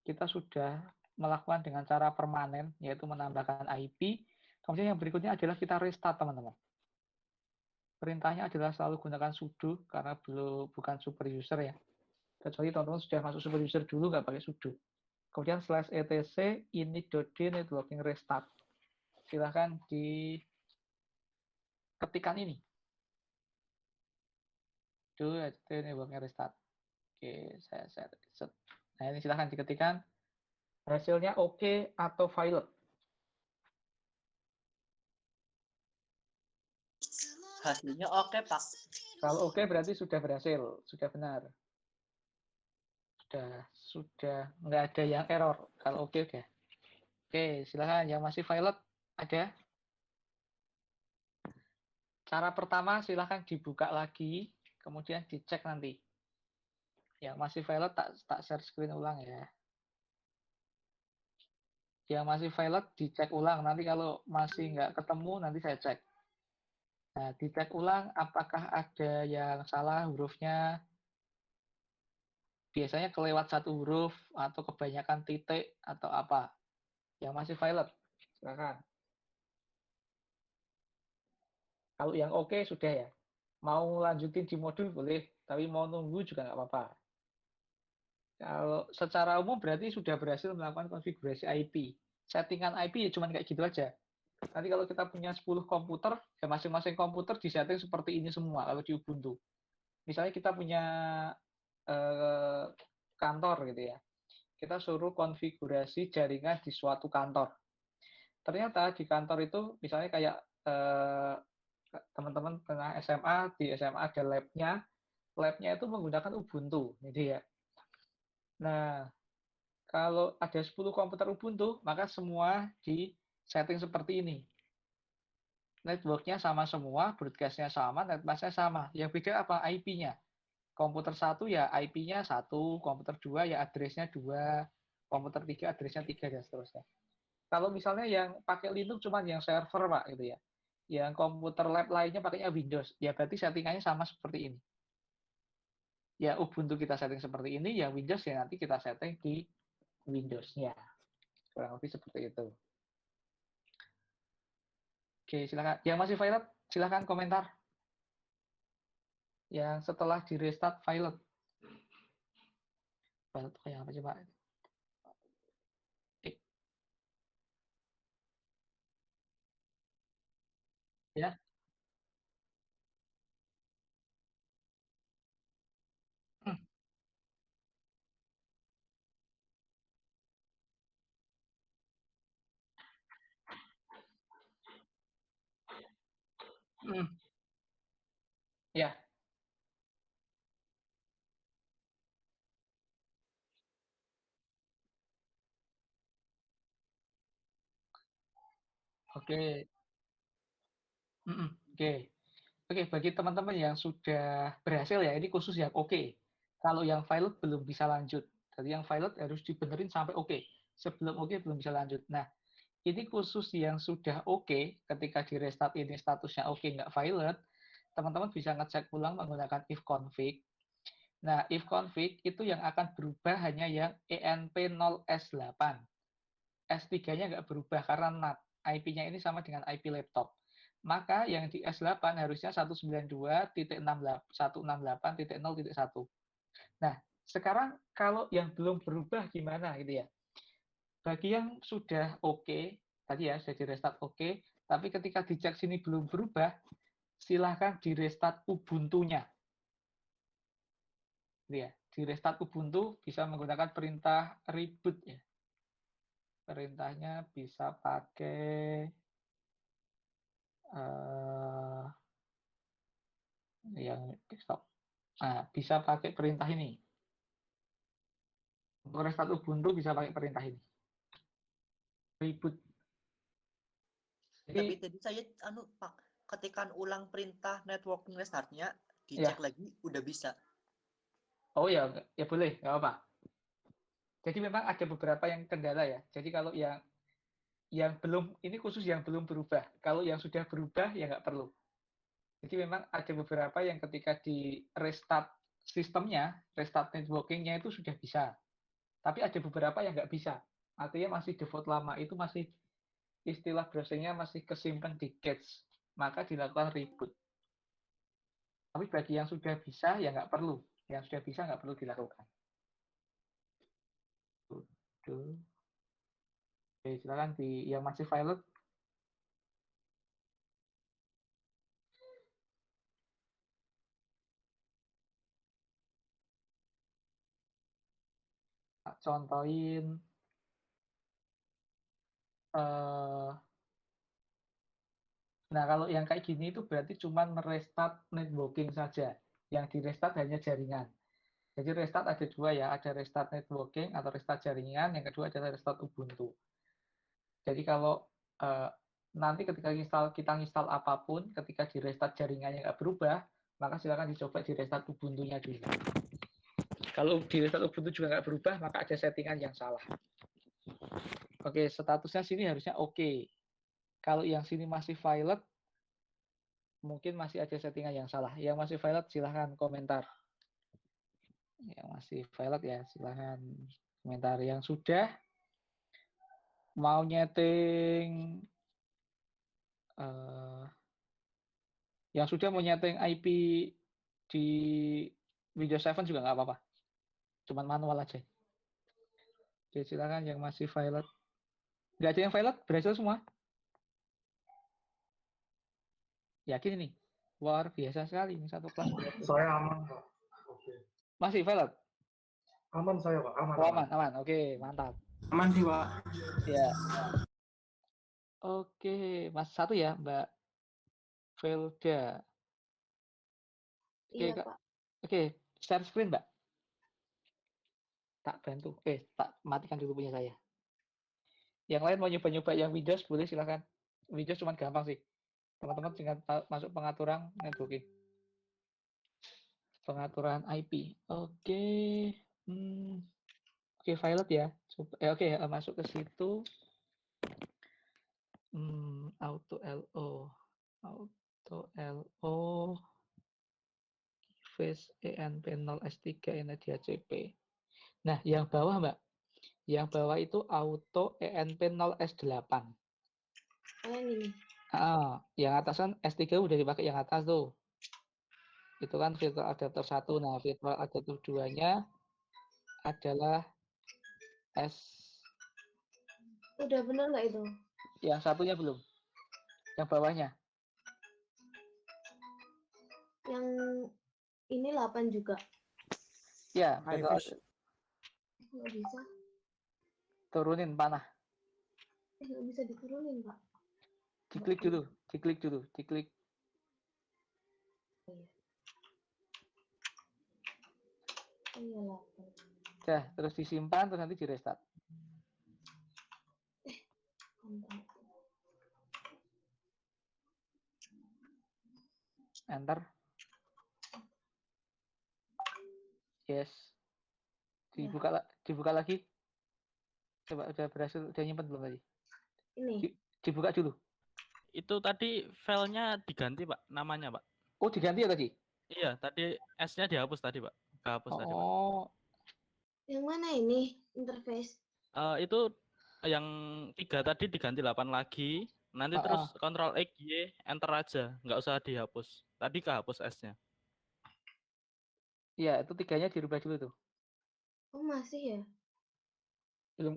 kita sudah melakukan dengan cara permanen, yaitu menambahkan IP. Kemudian yang berikutnya adalah kita restart, teman-teman. Perintahnya adalah selalu gunakan sudo, karena bukan super user ya. Kecuali teman-teman sudah masuk super user dulu, nggak pakai sudo. Kemudian /etc init.d networking restart. Silahkan diketikkan ini. Do networking restart. Oke, saya set. Nah, ini silahkan diketikkan. Hasilnya oke atau failed. Hasilnya oke, Pak. Kalau oke berarti sudah berhasil, sudah benar. Sudah nggak ada yang error. Kalau oke udah. Oke, silahkan yang masih failed ada. Cara pertama silahkan dibuka lagi, kemudian dicek nanti. Yang masih failed tak share screen ulang ya. Yang masih failed dicek ulang. Nanti kalau masih nggak ketemu nanti saya cek. Nah, dicek ulang apakah ada yang salah hurufnya. Biasanya kelewat satu huruf atau kebanyakan titik atau apa. Yang masih failed, silakan. Kalau yang oke sudah ya. Mau lanjutin di modul boleh, tapi mau nunggu juga nggak apa-apa. Kalau secara umum berarti sudah berhasil melakukan konfigurasi IP. Settingan IP ya cuma kayak gitu aja. Nanti kalau kita punya 10 komputer, ya masing-masing komputer disetting seperti ini semua kalau di Ubuntu. Misalnya kita punya eh, kantor gitu ya. Kita suruh konfigurasi jaringan di suatu kantor. Ternyata di kantor itu misalnya kayak teman-teman tengah SMA, di SMA ada labnya itu menggunakan Ubuntu, gitu ya. Nah, kalau ada 10 komputer Ubuntu, maka semua di setting seperti ini. Networknya sama semua, broadcastnya sama, netmasknya sama. Yang beda apa? IP-nya. Komputer 1 ya IP-nya 1, komputer 2 ya address-nya 2, komputer 3 address-nya 3, dan seterusnya. Kalau misalnya yang pakai Linux cuma yang server, Pak, gitu ya. Yang komputer lab lainnya pakainya Windows, ya berarti settingannya sama seperti ini. Ya Ubuntu kita setting seperti ini, ya Windows ya nanti kita setting di Windows-nya. Kurang lebih seperti itu. Oke, silakan. Yang masih pilot, silakan komentar. Yang setelah di restart pilot. Pilot kayak apa sih, Pak? Ya. Hmm. Hmm. Ya. Oke. Oke. Oke, bagi teman-teman yang sudah berhasil ya, ini khusus yang oke. Kalau yang pilot belum bisa lanjut. Jadi yang pilot harus dibenerin sampai oke. Sebelum oke belum bisa lanjut. Nah, ini khusus yang sudah oke, ketika di restart ini statusnya oke nggak pilot, teman-teman bisa ngecek ulang menggunakan if config. Nah, if config itu yang akan berubah hanya yang ENP0S8. S3-nya nggak berubah karena NAT. IP-nya ini sama dengan IP laptop. Maka yang di S8 harusnya 192.168.0.1. Nah, sekarang kalau yang belum berubah gimana gitu ya? Bagi yang sudah oke, tadi ya sudah di restart oke, tapi ketika dicek sini belum berubah, silahkan di restart Ubuntu-nya. Gitu ya. Di restart Ubuntu bisa menggunakan perintah reboot ya. Perintahnya bisa pakai yang desktop. Nah, bisa pakai perintah ini. Untuk restart Ubuntu bisa pakai perintah ini. Reboot. Tapi Jadi, tadi saya Pak, ketikkan ulang perintah networking restartnya, dicek lagi udah bisa. oh ya boleh, nggak apa-apa. Jadi memang ada beberapa yang kendala ya. Jadi kalau yang belum, ini khusus yang belum berubah. Kalau yang sudah berubah ya nggak perlu. Jadi memang ada beberapa yang ketika di restart sistemnya, restart networkingnya itu sudah bisa. Tapi ada beberapa yang nggak bisa. Artinya masih default lama, itu masih istilah browsingnya masih kesimpan di cache. Maka dilakukan reboot. Tapi bagi yang sudah bisa ya nggak perlu. Yang sudah bisa nggak perlu dilakukan. Tuh. Oke, silakan di yang masih pilot. Contohin nah kalau yang kayak gini itu berarti cuma merestart networking saja. Yang di restart hanya jaringan. Jadi restart ada dua ya, ada restart networking atau restart jaringan, yang kedua adalah restart Ubuntu. Jadi kalau nanti ketika kita install apapun, ketika di restart jaringannya nggak berubah, maka silakan dicoba di restart Ubuntu-nya dulu. Kalau di restart Ubuntu juga nggak berubah, maka ada settingan yang salah. Oke, statusnya sini harusnya oke. Kalau yang sini masih pilot, mungkin masih ada settingan yang salah. Yang masih pilot silahkan komentar. Yang masih pilot ya silahkan komentar. Yang sudah mau nyeting yang sudah mau nyeting IP di Windows 7 juga nggak apa-apa. Cuman manual aja. Oke, silakan yang masih pilot. Nggak ada yang pilot, berhasil semua. Yakin ini? Luar biasa sekali ini satu kelas. Saya aman, Pak. Oke. Masih pilot? Aman saya, Pak. Aman. Oh, aman. Oke, mantap. Aman sih, Pak. Ya. Oke, Mas satu ya, Mbak Velda. Oke, Iya, Kak. Pak. Oke, share screen, Mbak. Tak bantu. Tak matikan dulu punya saya. Yang lain mau nyoba-nyoba yang Windows, boleh silakan. Windows cuma gampang sih. Teman-teman tinggal masuk pengaturan networking. Pengaturan IP. Oke. Oke, pilot ya. Oke, masuk ke situ. Auto LO. Face ENP0S3 NDHCP. Nah, yang bawah, Mbak. Yang bawah itu auto ENP0S8. Oh, yang ini. Yang atas kan S3 udah dipakai yang atas tuh. Itu kan virtual adapter 1. Nah, virtual adapter 2-nya adalah S. Udah bener nggak itu? Yang satunya belum. Yang bawahnya. Yang ini 8 juga. Ya, virtual Nggak bisa. turunin panah. Nggak bisa diturunin, Pak. Diklik dulu. Diklik. Oh iya, 8. Terus disimpan, terus nanti di restart. Enter. Yes. Dibuka lagi. Coba udah berhasil, udah nyimpen belum tadi? Ini. Dibuka dulu. Itu tadi filenya diganti, Pak, namanya, Pak. Oh, diganti ya tadi? Iya, tadi S-nya dihapus tadi, Pak. Kehapus tadi, Pak. Oh, Yang mana ini? Interface. Itu yang 3 tadi diganti 8 lagi. Nanti terus Ctrl X Y enter aja, nggak usah dihapus. Tadi kehapus S-nya. iya itu 3-nya dirubah dulu tuh. Oh, masih ya? Belum.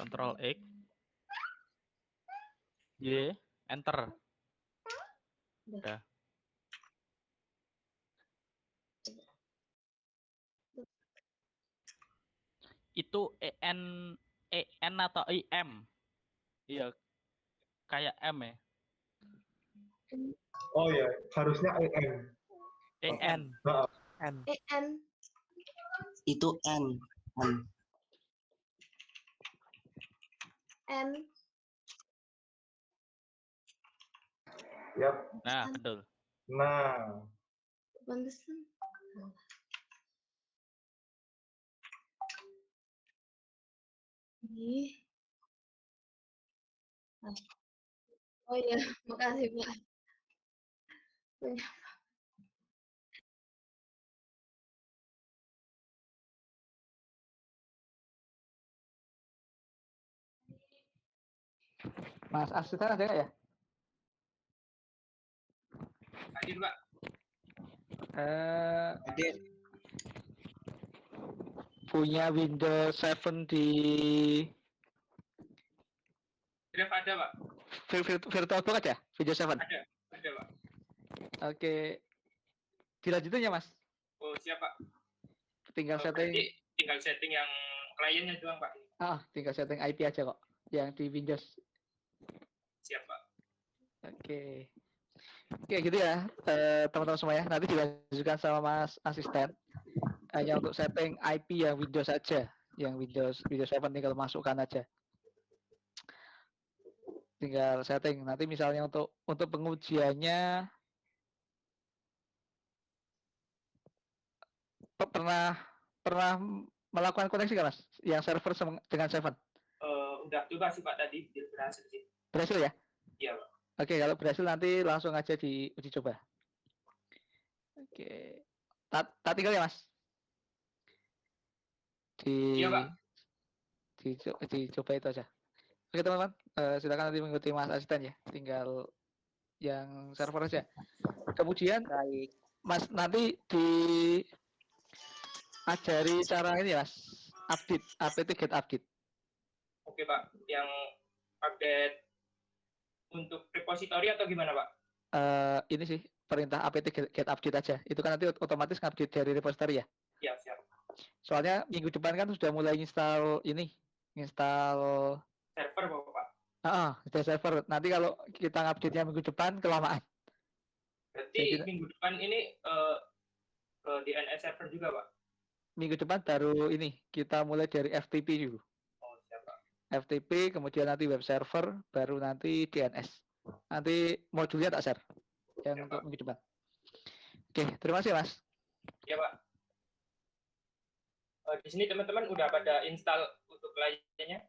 Ctrl X Y enter. Udah. Itu EN atau IM? Iya. Kayak M ya. Oh ya, harusnya EM. EN. N. EN. Itu N. N. Yap. Nah, betul. Nah, Pantesan. Ih. Oh iya, makasih Pak. Punya. Mas asisten ada nggak ya? Hadir, Pak. Punya Windows 7 di Drive ada, Pak. VirtualBox aja, Windows 7. Ada, Pak. Oke. Dilanjutin ya, Mas? Oh, siap, Pak. Tinggal setting. Tinggal setting yang kliennya doang, Pak. Tinggal setting IP aja kok. Yang di Windows. Siap, Pak. Oke. Oke, gitu ya. Teman-teman semuanya. Nanti dilanjutkan sama Mas asisten. Hanya untuk setting IP yang Windows aja. Yang Windows 7 tinggal masukkan aja. Tinggal setting. Nanti misalnya untuk pengujiannya pernah melakukan koneksi kan, Mas? Yang server dengan 7? Udah coba sih, Pak, tadi berhasil sih. Berhasil ya? Iya, Pak. Oke, kalau berhasil nanti langsung aja diuji coba. Oke. Tak tinggal ya, Mas? Iya, Pak. Dicoba itu aja. Oke, teman-teman. Silakan nanti mengikuti Mas asisten ya. Tinggal yang server aja. Kemudian Baik. Mas nanti diajari cara ini, Mas. Update, apt get update. Oke, Pak. Yang update untuk repository atau gimana, Pak? Ini sih perintah apt get update aja. Itu kan nanti otomatis ngupdate dari repository ya. Iya, siap. Soalnya minggu depan kan sudah mulai install Server, Pak. sudah server. Nanti kalau kita ngupdate-nya minggu depan kelamaan. Berarti minggu depan ini ke DNS server juga, Pak? Minggu depan baru ini kita mulai dari FTP dulu. Oh, siap, Pak. FTP, kemudian nanti web server, baru nanti DNS. Nanti modulnya tak share yang Ya, untuk Pak. minggu depan. Oke, terima kasih Mas. Iya, Pak. Di sini teman-teman udah pada install untuk kliennya?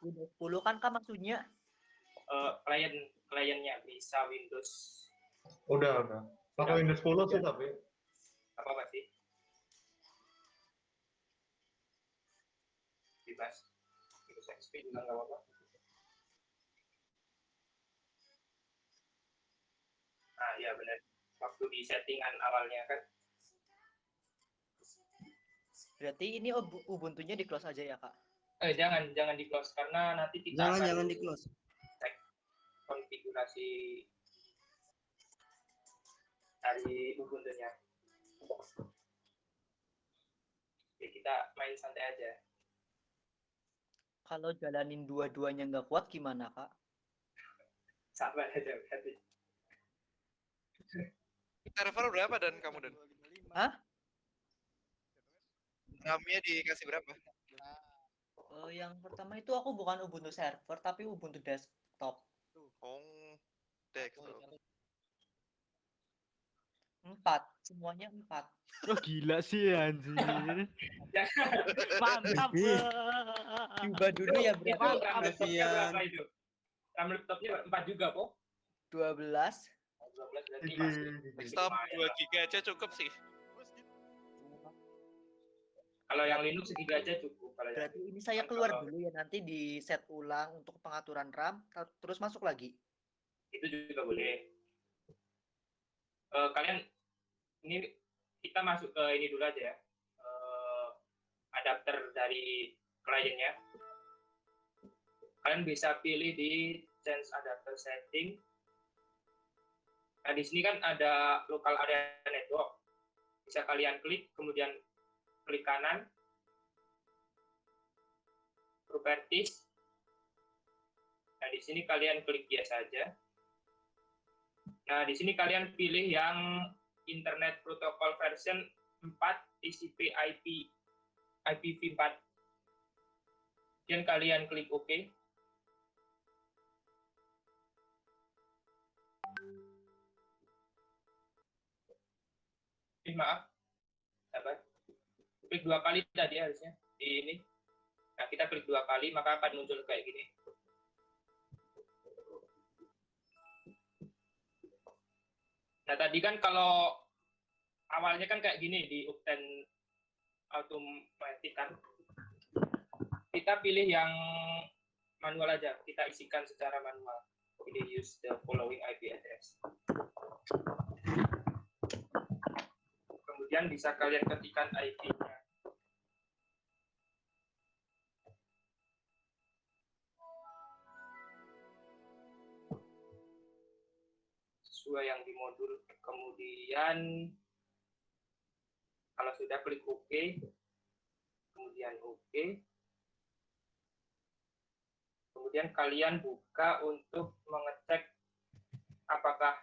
Windows 10 kan maksudnya? Kliennya bisa Windows udah. Pakai Windows 10 sih tapi. apa sih? Bebas. Windows XP juga nggak apa-apa. Nah, iya benar. Waktu di settingan awalnya kan. Berarti ini Ubuntu-nya di close aja ya, Kak? Jangan di close karena nanti kita Jangan di close. cek konfigurasi dari Ubuntu-nya. Oke, kita main santai aja. Kalau jalanin dua-duanya nggak kuat gimana, Kak? Sabar aja berarti. Server berapa dan kamu dan? Hah? RAM-nya dikasih berapa? Yang pertama itu aku bukan Ubuntu server tapi Ubuntu desktop. Oh, desktop. 4, semuanya 4. Oh gila sih anjir. Mantap. Ih. Diubah dulu ya Itu berarti. RAM laptopnya Kasihan. berapa itu? RAM laptopnya 4 juga kok. 12. 12 berarti masih Desktop lumayan. 2 GB aja cukup sih. Kalau yang Linux segiga aja cukup. Kalau yang Berarti ini saya keluar kalau- dulu ya, nanti di set ulang untuk pengaturan RAM, terus masuk lagi. itu juga boleh. Kalian ini kita masuk ke ini dulu aja ya. Adapter dari kliennya. Kalian bisa pilih di change adapter setting. Nah, di sini kan ada local area network. Bisa kalian klik, kemudian klik kanan, properties. Nah, di sini kalian klik yes saja. Nah, di sini kalian pilih yang Internet Protocol version 4 TCP IP IPv4. Kemudian kalian klik OK. Maaf. Apa? Klik 2 kali tadi harusnya di ini. Nah, kita klik 2 kali maka akan muncul kayak gini. Nah, tadi kan kalau awalnya kan kayak gini di Upten Automatic kan. Kita pilih yang manual aja, kita isikan secara manual. Ini use the following IP address. Kemudian bisa kalian ketikkan IP-nya. Sesuai yang di modul. Kemudian kalau sudah klik OK, kemudian OK. Kemudian kalian buka untuk mengecek apakah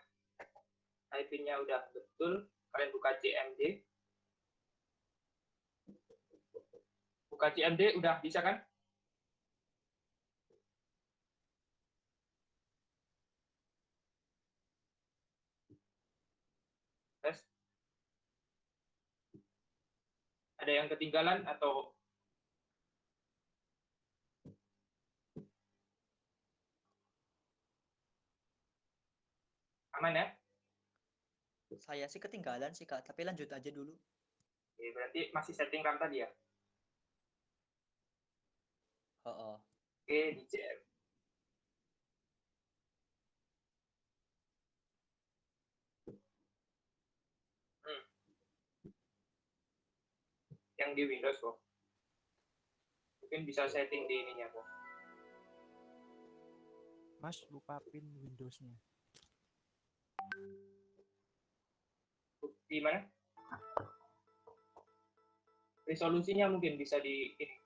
IP-nya udah betul. Kalian buka CMD. Buka CMD udah bisa kan? Tes. Ada yang ketinggalan atau aman ya? Saya sih ketinggalan sih Kak, tapi lanjut aja dulu. Oke, berarti masih setting RAM tadi ya? Oh. Oke, di CM. Yang di Windows kok. Mungkin bisa setting di ininya kok. Mas lupa pin Windows-nya. Di mana? Resolusinya mungkin bisa di ini.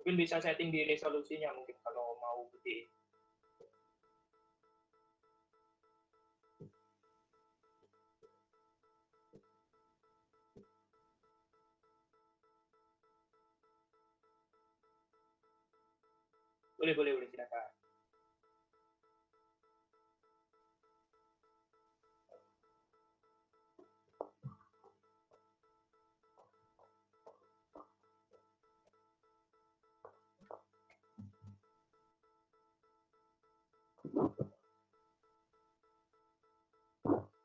Mungkin bisa setting di resolusinya mungkin kalau mau gede. Boleh silakan.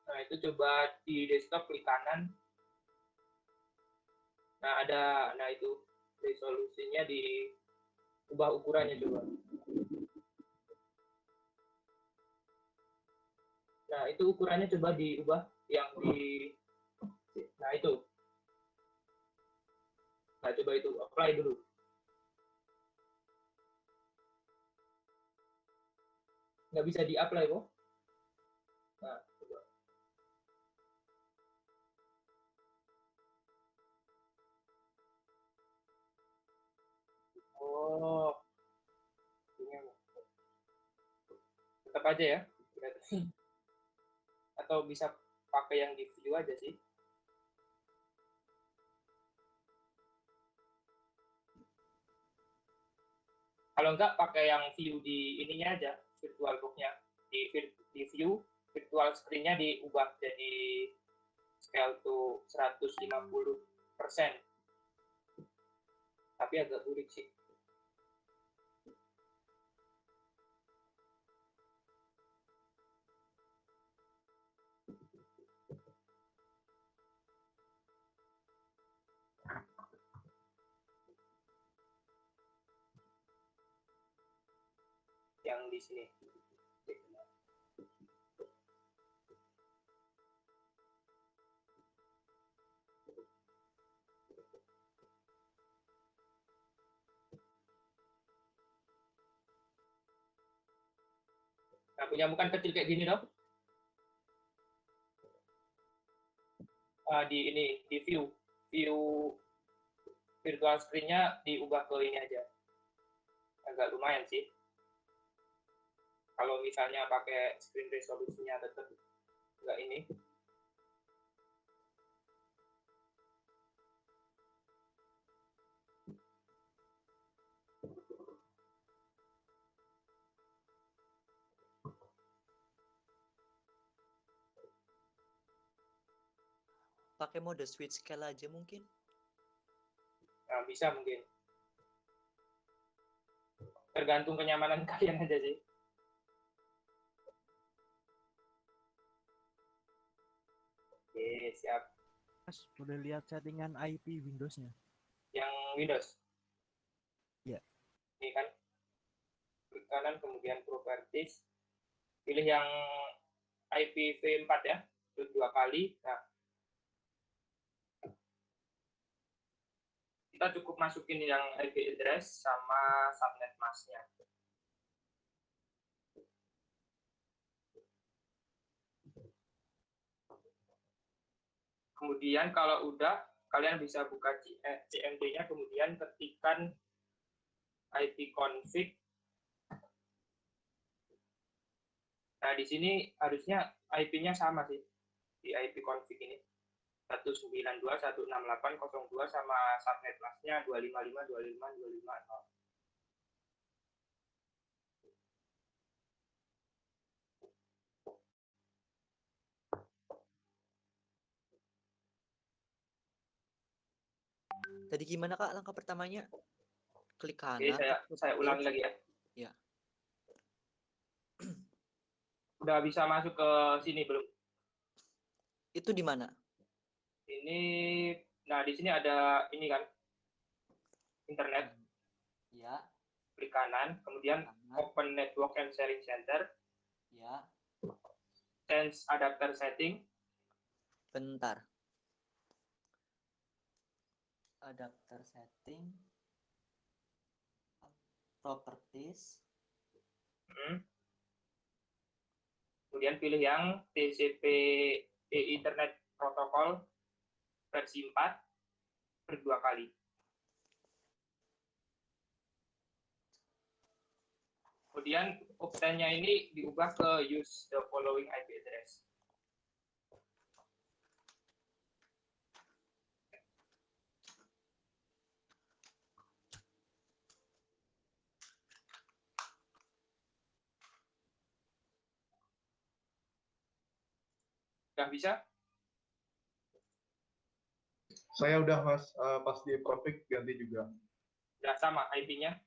Nah, itu coba di desktop klik kanan. Nah itu resolusinya diubah ukurannya coba. Nah, itu ukurannya coba diubah yang di nah itu. Nah, coba itu apply dulu. Nggak bisa di-apply kok. Nah, coba. aja ya. Berarti. Atau bisa pakai yang di view aja sih. Kalau enggak pakai yang view di ininya aja, virtual box-nya. Di view, virtual screen-nya diubah jadi scale to 150%. Tapi agak sulit sih. Yang di sini. Nah, punya bukan kecil kayak gini dong. Di ini, di view virtual screen-nya diubah ke ini aja. Agak lumayan sih. Kalau misalnya pakai screen resolusinya tetap enggak ini. Pakai mode switch scale aja mungkin. Nah, bisa mungkin. Tergantung kenyamanan kalian aja sih. Oke, siap. Mas, boleh lihat settingan IP Windows-nya? Yang Windows. Iya. Ini kan. Klik kanan, kemudian properties. Pilih yang IPv4 ya. Klik 2 kali. Nah, kita cukup masukin yang IP address sama subnet masknya. Kemudian kalau udah, kalian bisa buka CMD-nya, kemudian ketikkan ipconfig. Nah, di sini harusnya IP-nya sama sih, di ipconfig ini. 192.168.02 sama subnet masknya 255.255.250. Tadi gimana Kak langkah pertamanya? Klik kanan. Oke, saya ulangi lagi ya. Ya. Udah bisa masuk ke sini belum? Itu di mana? Ini, nah di sini ada ini kan, internet. Ya. Klik kanan, kemudian open network and sharing center. Ya. Change adapter setting. Bentar. Adapter setting. Properties. Kemudian pilih yang TCP Ethernet Protocol versi 4 berdua kali. Kemudian optionnya ini diubah ke use the following IP address. Udah bisa? Saya udah Mas, pas di config ganti juga. Udah sama IP-nya?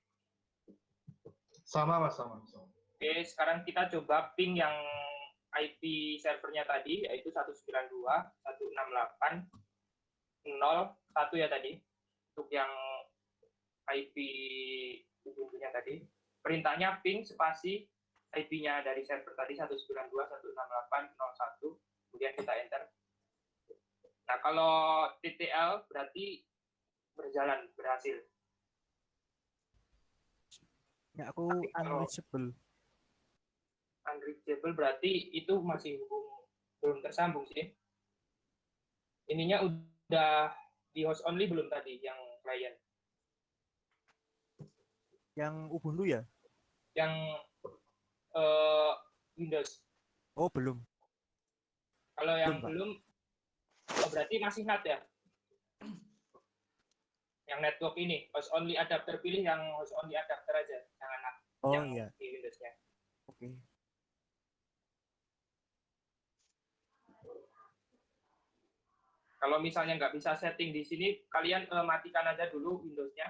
Sama Mas, sama. Oke, sekarang kita coba ping yang IP servernya tadi, yaitu 192.168.0.1 ya tadi. Untuk yang IP Ubuntu-nya tadi. Perintahnya ping spasi IP-nya dari server tadi 192.168.0.1, kemudian kita enter. Nah, kalau TTL berarti berjalan, berhasil. Ya, aku unreachable. Unreachable berarti itu masih belum tersambung sih. Ininya udah di host only belum tadi yang client? Yang Ubuntu ya? Yang Windows. Oh, belum. Kalau yang Belum, Pak. belum, oh berarti masih NAT ya? Yang network ini, host only adapter, pilih yang host only adapter aja, jangan NAT Oh yang iya, di Windows-nya. oke. Kalau misalnya nggak bisa setting di sini, kalian matikan aja dulu Windows-nya.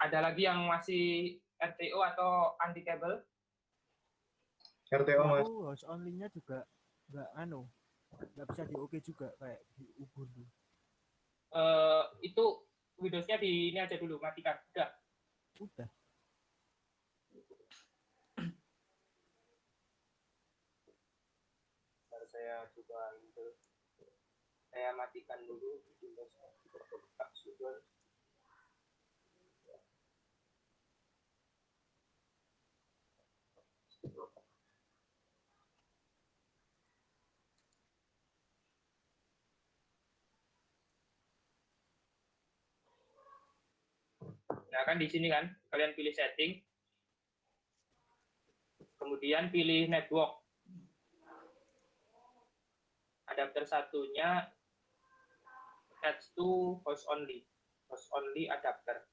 Ada lagi yang masih RTO atau anti kabel? RTO Aku Mas. host only-nya juga nggak bisa di oke juga kayak di Ubuntu. Itu Windows-nya di ini aja dulu, matikan. Udah. Udah. Baru saya coba itu. Saya matikan dulu Windows-nya. Tak sudah. Nah, kan di sini kan, kalian pilih setting, kemudian pilih network. Adapter satunya attach to host only adapter.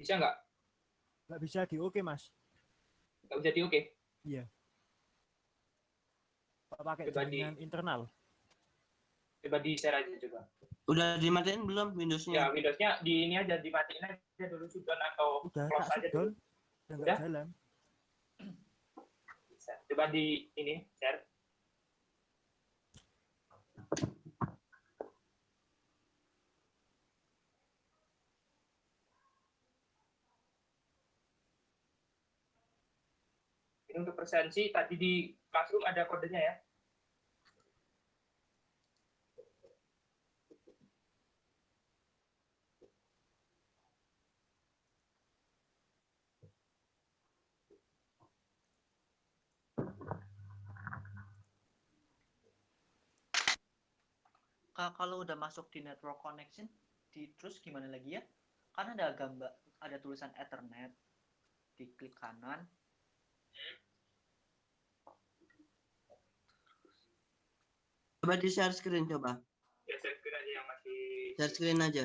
Bisa nggak? Nggak bisa di oke, Mas. Nggak bisa di oke? Iya. Pakai Coba di, jaringan internal. coba di share aja coba. Udah dimatiin belum Windowsnya? Ya, Windows-nya di ini aja, dimatiin aja dulu shutdown atau Udah close tak aja shutdown, dulu. udah nggak Udah? jalan. Bisa. Coba di ini share. Ini untuk presensi, tadi di Classroom ada kodenya ya. Kak, kalau udah masuk di network connection, terus gimana lagi ya? Kan ada gambar, ada tulisan Ethernet, diklik kanan. Coba di share screen coba. Ya, share screen aja yang masih. Share screen aja.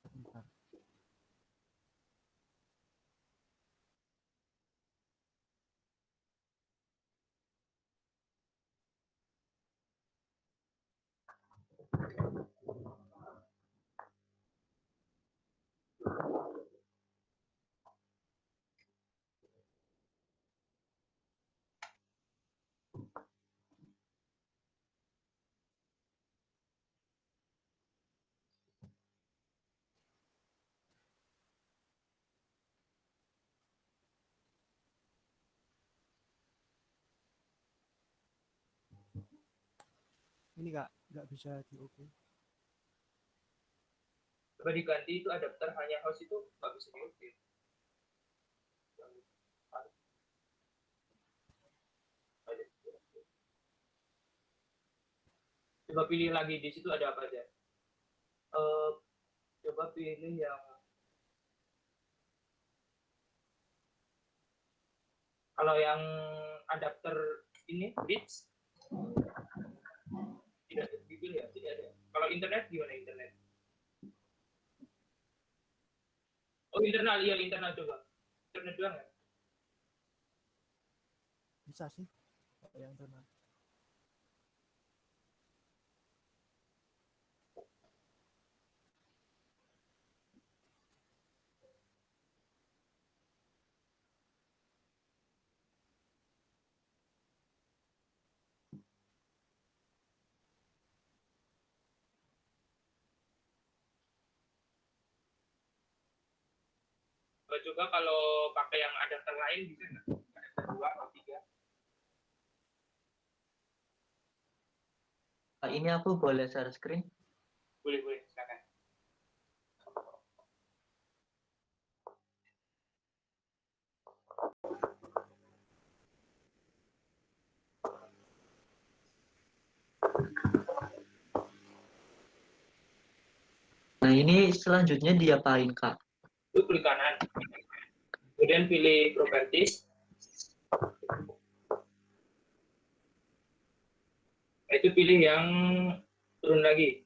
Bentar. Ini Kak, nggak bisa di oke. Coba diganti itu adapter hanya host itu nggak bisa di oke. Coba pilih lagi di situ ada apa aja. Coba pilih yang kalau yang adapter ini bits tidak dipilih ya, tidak ada. Kalau internet gimana internet? Oh internal, iya internal coba. Internet doang ya? Bisa sih. Pakai yang internal. Coba kalau pakai yang adapter lain bisa nggak? Adapter 2 atau 3? Ini aku boleh share screen? Boleh, boleh, silakan. Nah, ini selanjutnya diapain, Kak? Itu klik kanan. Kemudian pilih properties. Itu pilih yang turun lagi.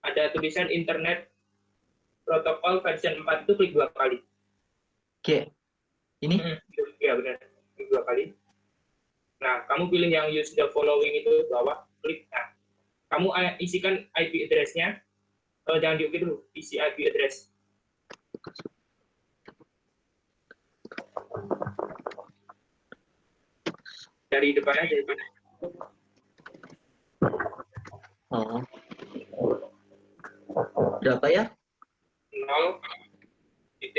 Ada tulisan Internet Protocol version 4 itu klik 2 kali. Oke. Ini? Ya benar, klik 2 kali. Nah, kamu pilih yang use the following itu bawah, klik. Nah, kamu isikan IP address-nya. Jangan di-oke dulu, isi IP address. Dari depan aja itu. Oh. Berapa ya? 0.2.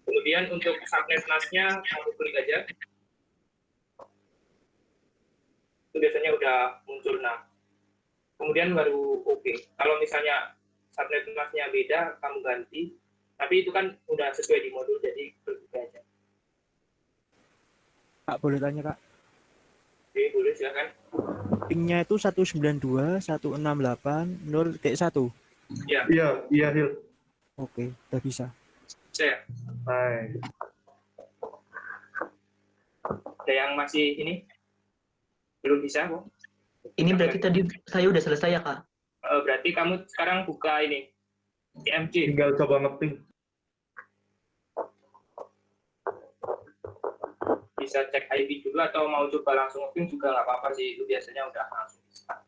Kemudian untuk subnet NAS-nya kamu klik aja. Itu biasanya udah muncul. Nah, kemudian baru oke. Kalau misalnya subnet NAS-nya beda, kamu ganti. Tapi itu kan udah sesuai di modul, jadi klik aja. Kak, boleh tanya, Kak? Oke, boleh silakan. Pingnya itu 192.168.0.1. Ya. Iya, Hil. Oke, udah bisa. Saya. Hai. Ada yang masih ini? Belum bisa kok. Ini berarti tadi saya udah selesai ya, Kak? Berarti kamu sekarang buka ini. CMC. Tinggal coba ngeting. Bisa cek IP dulu atau mau coba langsung ngeting juga nggak apa-apa sih. Itu biasanya udah langsung bisa.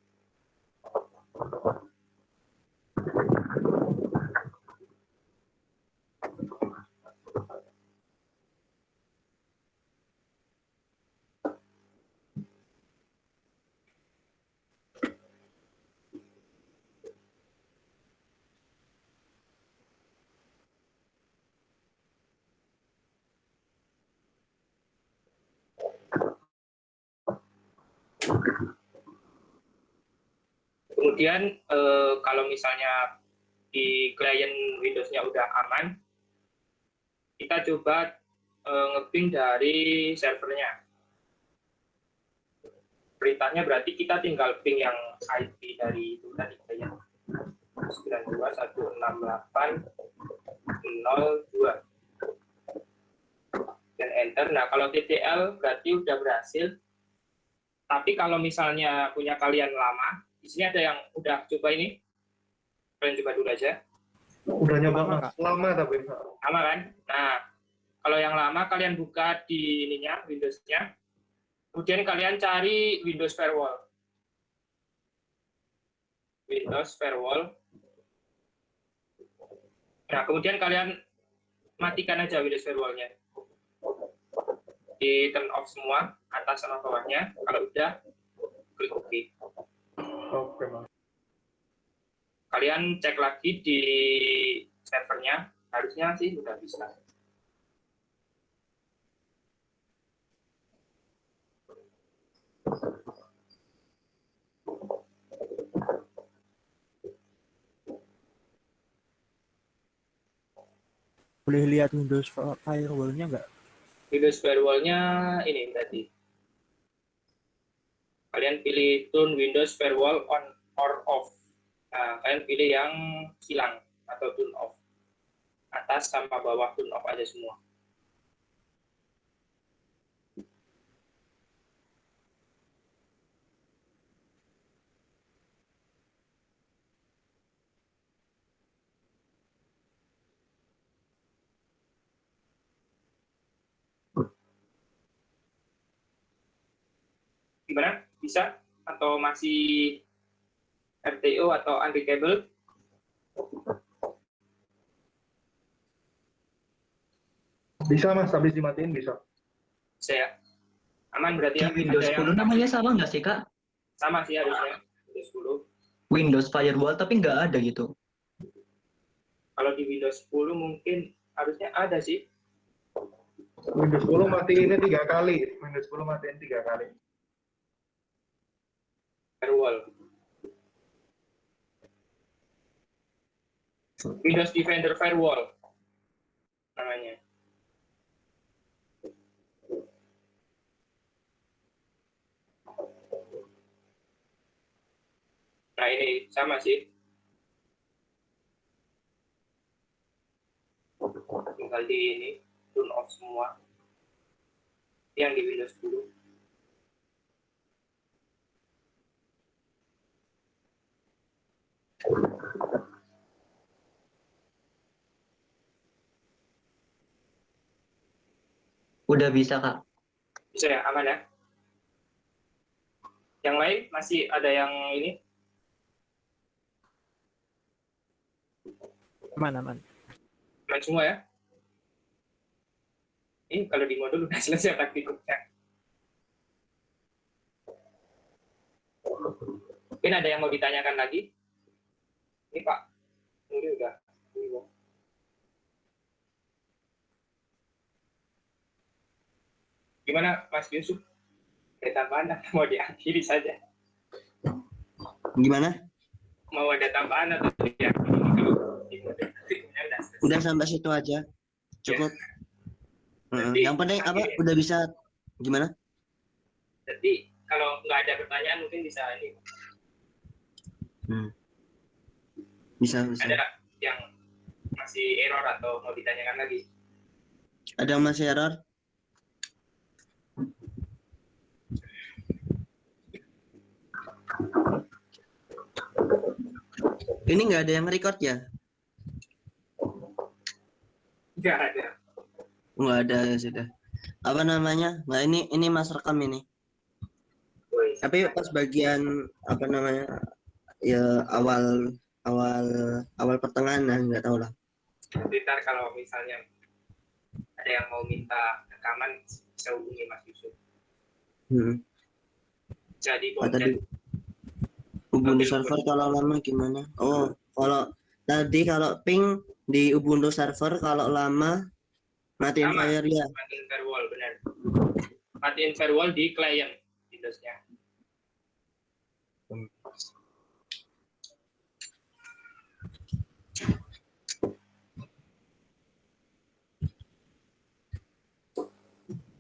Kemudian kalau misalnya di klien Windows-nya udah aman, kita coba nge-ping dari servernya. Perintahnya berarti kita tinggal ping yang IP dari itu tadi klien 92.168.0.2 dan enter. Nah, kalau TTL berarti udah berhasil. Tapi kalau misalnya punya kalian lama, di sini ada yang udah coba ini. Kalian coba dulu aja. Udah nyoba, Mas. Lama tapi. Lama kan? Nah, kalau yang lama kalian buka di ininya, Windows-nya. Kemudian kalian cari Windows Firewall. Windows Firewall. Nah, kemudian kalian matikan aja Windows Firewall-nya. Di turn off semua, atas sama bawahnya. Kalau udah, klik OK. Oke, Mas. Kalian cek lagi di servernya, harusnya sih udah bisa. Boleh lihat Windows Firewall-nya nggak? Windows Firewall-nya ini tadi. Kalian pilih turn Windows Firewall on or off. Nah, kalian pilih yang hilang atau turn off. Atas sama bawah turn off aja semua. Gimana? Bisa? Atau masih RTO atau unreachable? Bisa, Mas. Habis dimatiin bisa. Saya. Aman berarti Di ya? Windows Ada 10 yang namanya sama nggak sih, Kak? sama sih harusnya. Windows 10. Windows Firewall, tapi nggak ada gitu. Kalau di Windows 10 mungkin harusnya ada sih. Windows 10 matiinnya 3 kali. Windows 10 matiin 3 kali. Firewall. Windows Defender Firewall namanya. Nah, ini sama sih. Tinggal di ini, turn off semua. Yang di Windows dulu. Udah bisa, Kak. Bisa ya, aman ya? Yang lain masih ada yang ini? Aman, aman. Aman semua ya? Ini kalau di modul udah selesai praktikumnya. Mungkin ada yang mau ditanyakan lagi? Ini Pak, ini udah. Gimana Mas Yusuf? Ada tambahan atau mau diakhiri saja? Gimana? Mau ada tambahan atau diakhiri? Udah sampai situ aja. Cukup. Yang penting apa? Udah bisa gimana? Jadi kalau nggak ada pertanyaan mungkin bisa ini. Bisa. Ada yang masih error atau mau ditanyakan lagi? Ada yang masih error? Ini nggak ada yang record ya? Nggak ada. Nggak ada ya sudah. Apa namanya? Nah ini Mas rekam ini. Tapi pas bagian apa namanya? Ya awal pertengahan nah nggak tahu lah. Ntar kalau misalnya ada yang mau minta rekaman bisa hubungi Mas Yusuf. Jadi Tadi Ubuntu server kalau lama gimana? Oh, kalau ping di Ubuntu server kalau lama matiin fire ya. Matiin firewall benar. Matiin firewall di client Windows-nya.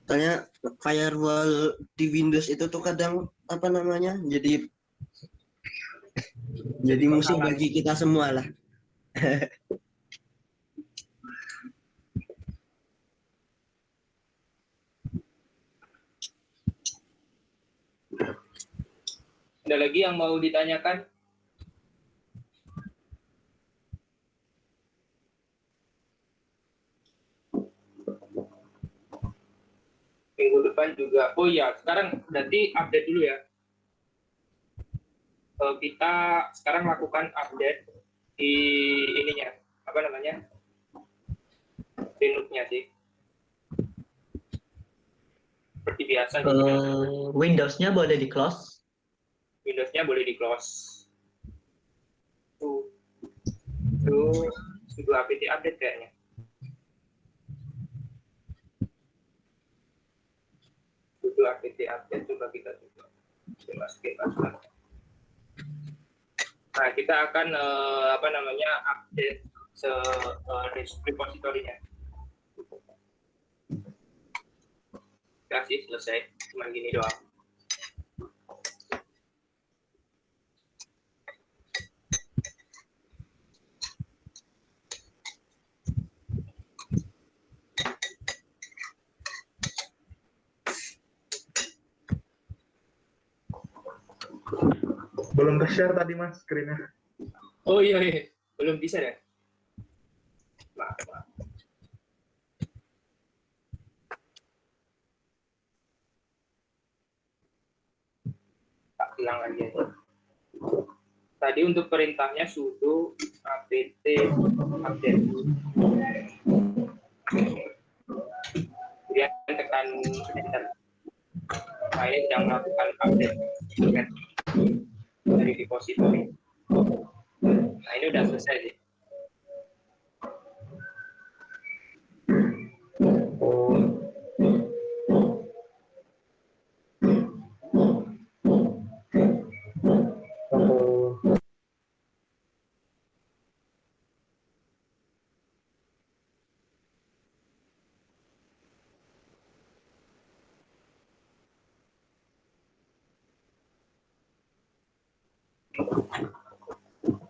Soalnya firewall di Windows itu tuh kadang apa namanya? Jadi musuh bagi kita semua lah. Ada lagi yang mau ditanyakan? Minggu depan juga. Oh iya, sekarang berarti update dulu ya. Kita sekarang lakukan update di ininya, apa namanya? Linux-nya sih. Seperti biasa. Windows-nya boleh di close. Windows-nya boleh di close. Tuh apt update kayaknya. Sudah apt update coba kita coba. Masukin password. Nah, kita akan apa namanya update repository-nya. Ya sih selesai, cuma gini doang. Belum ke-share tadi Mas screen-nya. Oh iya, belum bisa deh. Maaf. Tak hilang lagi aja. Tadi untuk perintahnya sudo apt update. Kemudian tekan enter. Nah, ini sedang melakukan update dari repository. Nah, ini udah selesai sih.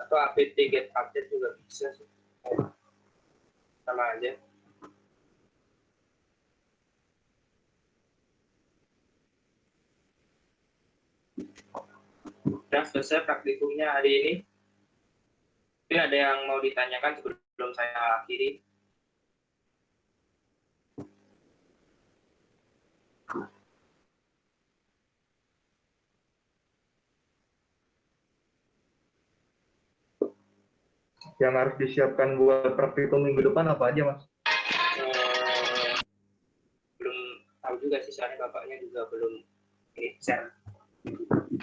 Atau apt get update juga bisa sih. Sama aja. Udah selesai praktikumnya hari ini. Mungkin ada yang mau ditanyakan sebelum saya akhiri. Yang harus disiapkan buat praktikum minggu depan apa aja, Mas? Belum tahu juga sih, soalnya bapaknya juga belum ini share.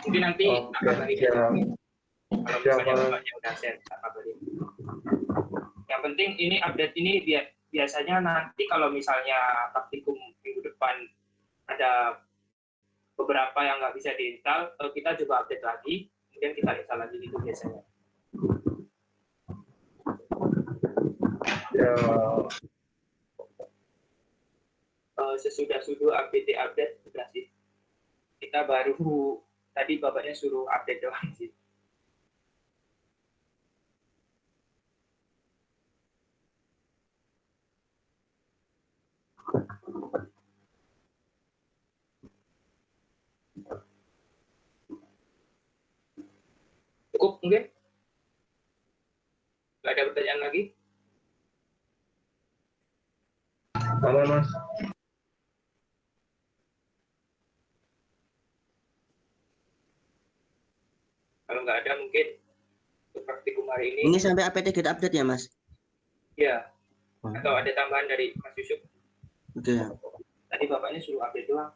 Mungkin nanti kabarin aja. Kalau misalnya bapaknya udah share, saya kabarin. Yang penting ini update ini biasanya nanti kalau misalnya praktikum minggu depan ada beberapa yang nggak bisa diinstal, kita coba update lagi, kemudian kita install lagi gitu biasanya. Ya, Sesudah update sudah sih. Kita baru tadi bapaknya suruh update doang sih. Cukup mungkin? Nggak ada pertanyaan lagi? aman, Mas. Kalau nggak ada mungkin untuk praktikum hari ini. Ini sampai apt get update ya, Mas? Ya. Atau ada tambahan dari Mas Yusuf? Oke. Tadi bapaknya suruh update doang.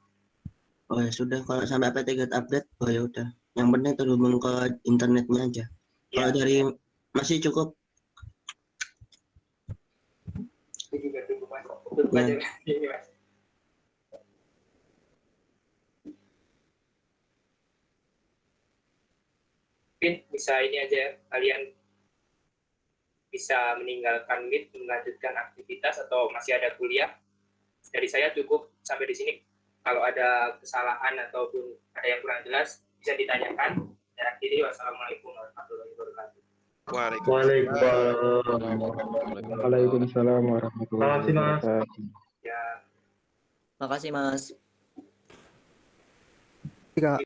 Oh ya sudah, kalau sampai apt get update, oh ya udah. Yang penting terhubung ke internetnya aja. Kalau dari masih cukup. Itu juga cukup, Mas. Tutup aja ini, Mas. Mungkin bisa ini aja, kalian bisa meninggalkan Meet, melanjutkan aktivitas atau masih ada kuliah. Dari saya cukup sampai di sini. Kalau ada kesalahan ataupun ada yang kurang jelas, bisa ditanyakan. Dan akhiri, wassalamualaikum warahmatullahi wabarakatuh. Waalaikumsalam warahmatullahi wabarakatuh. Ya. Makasih, Mas. Tiga.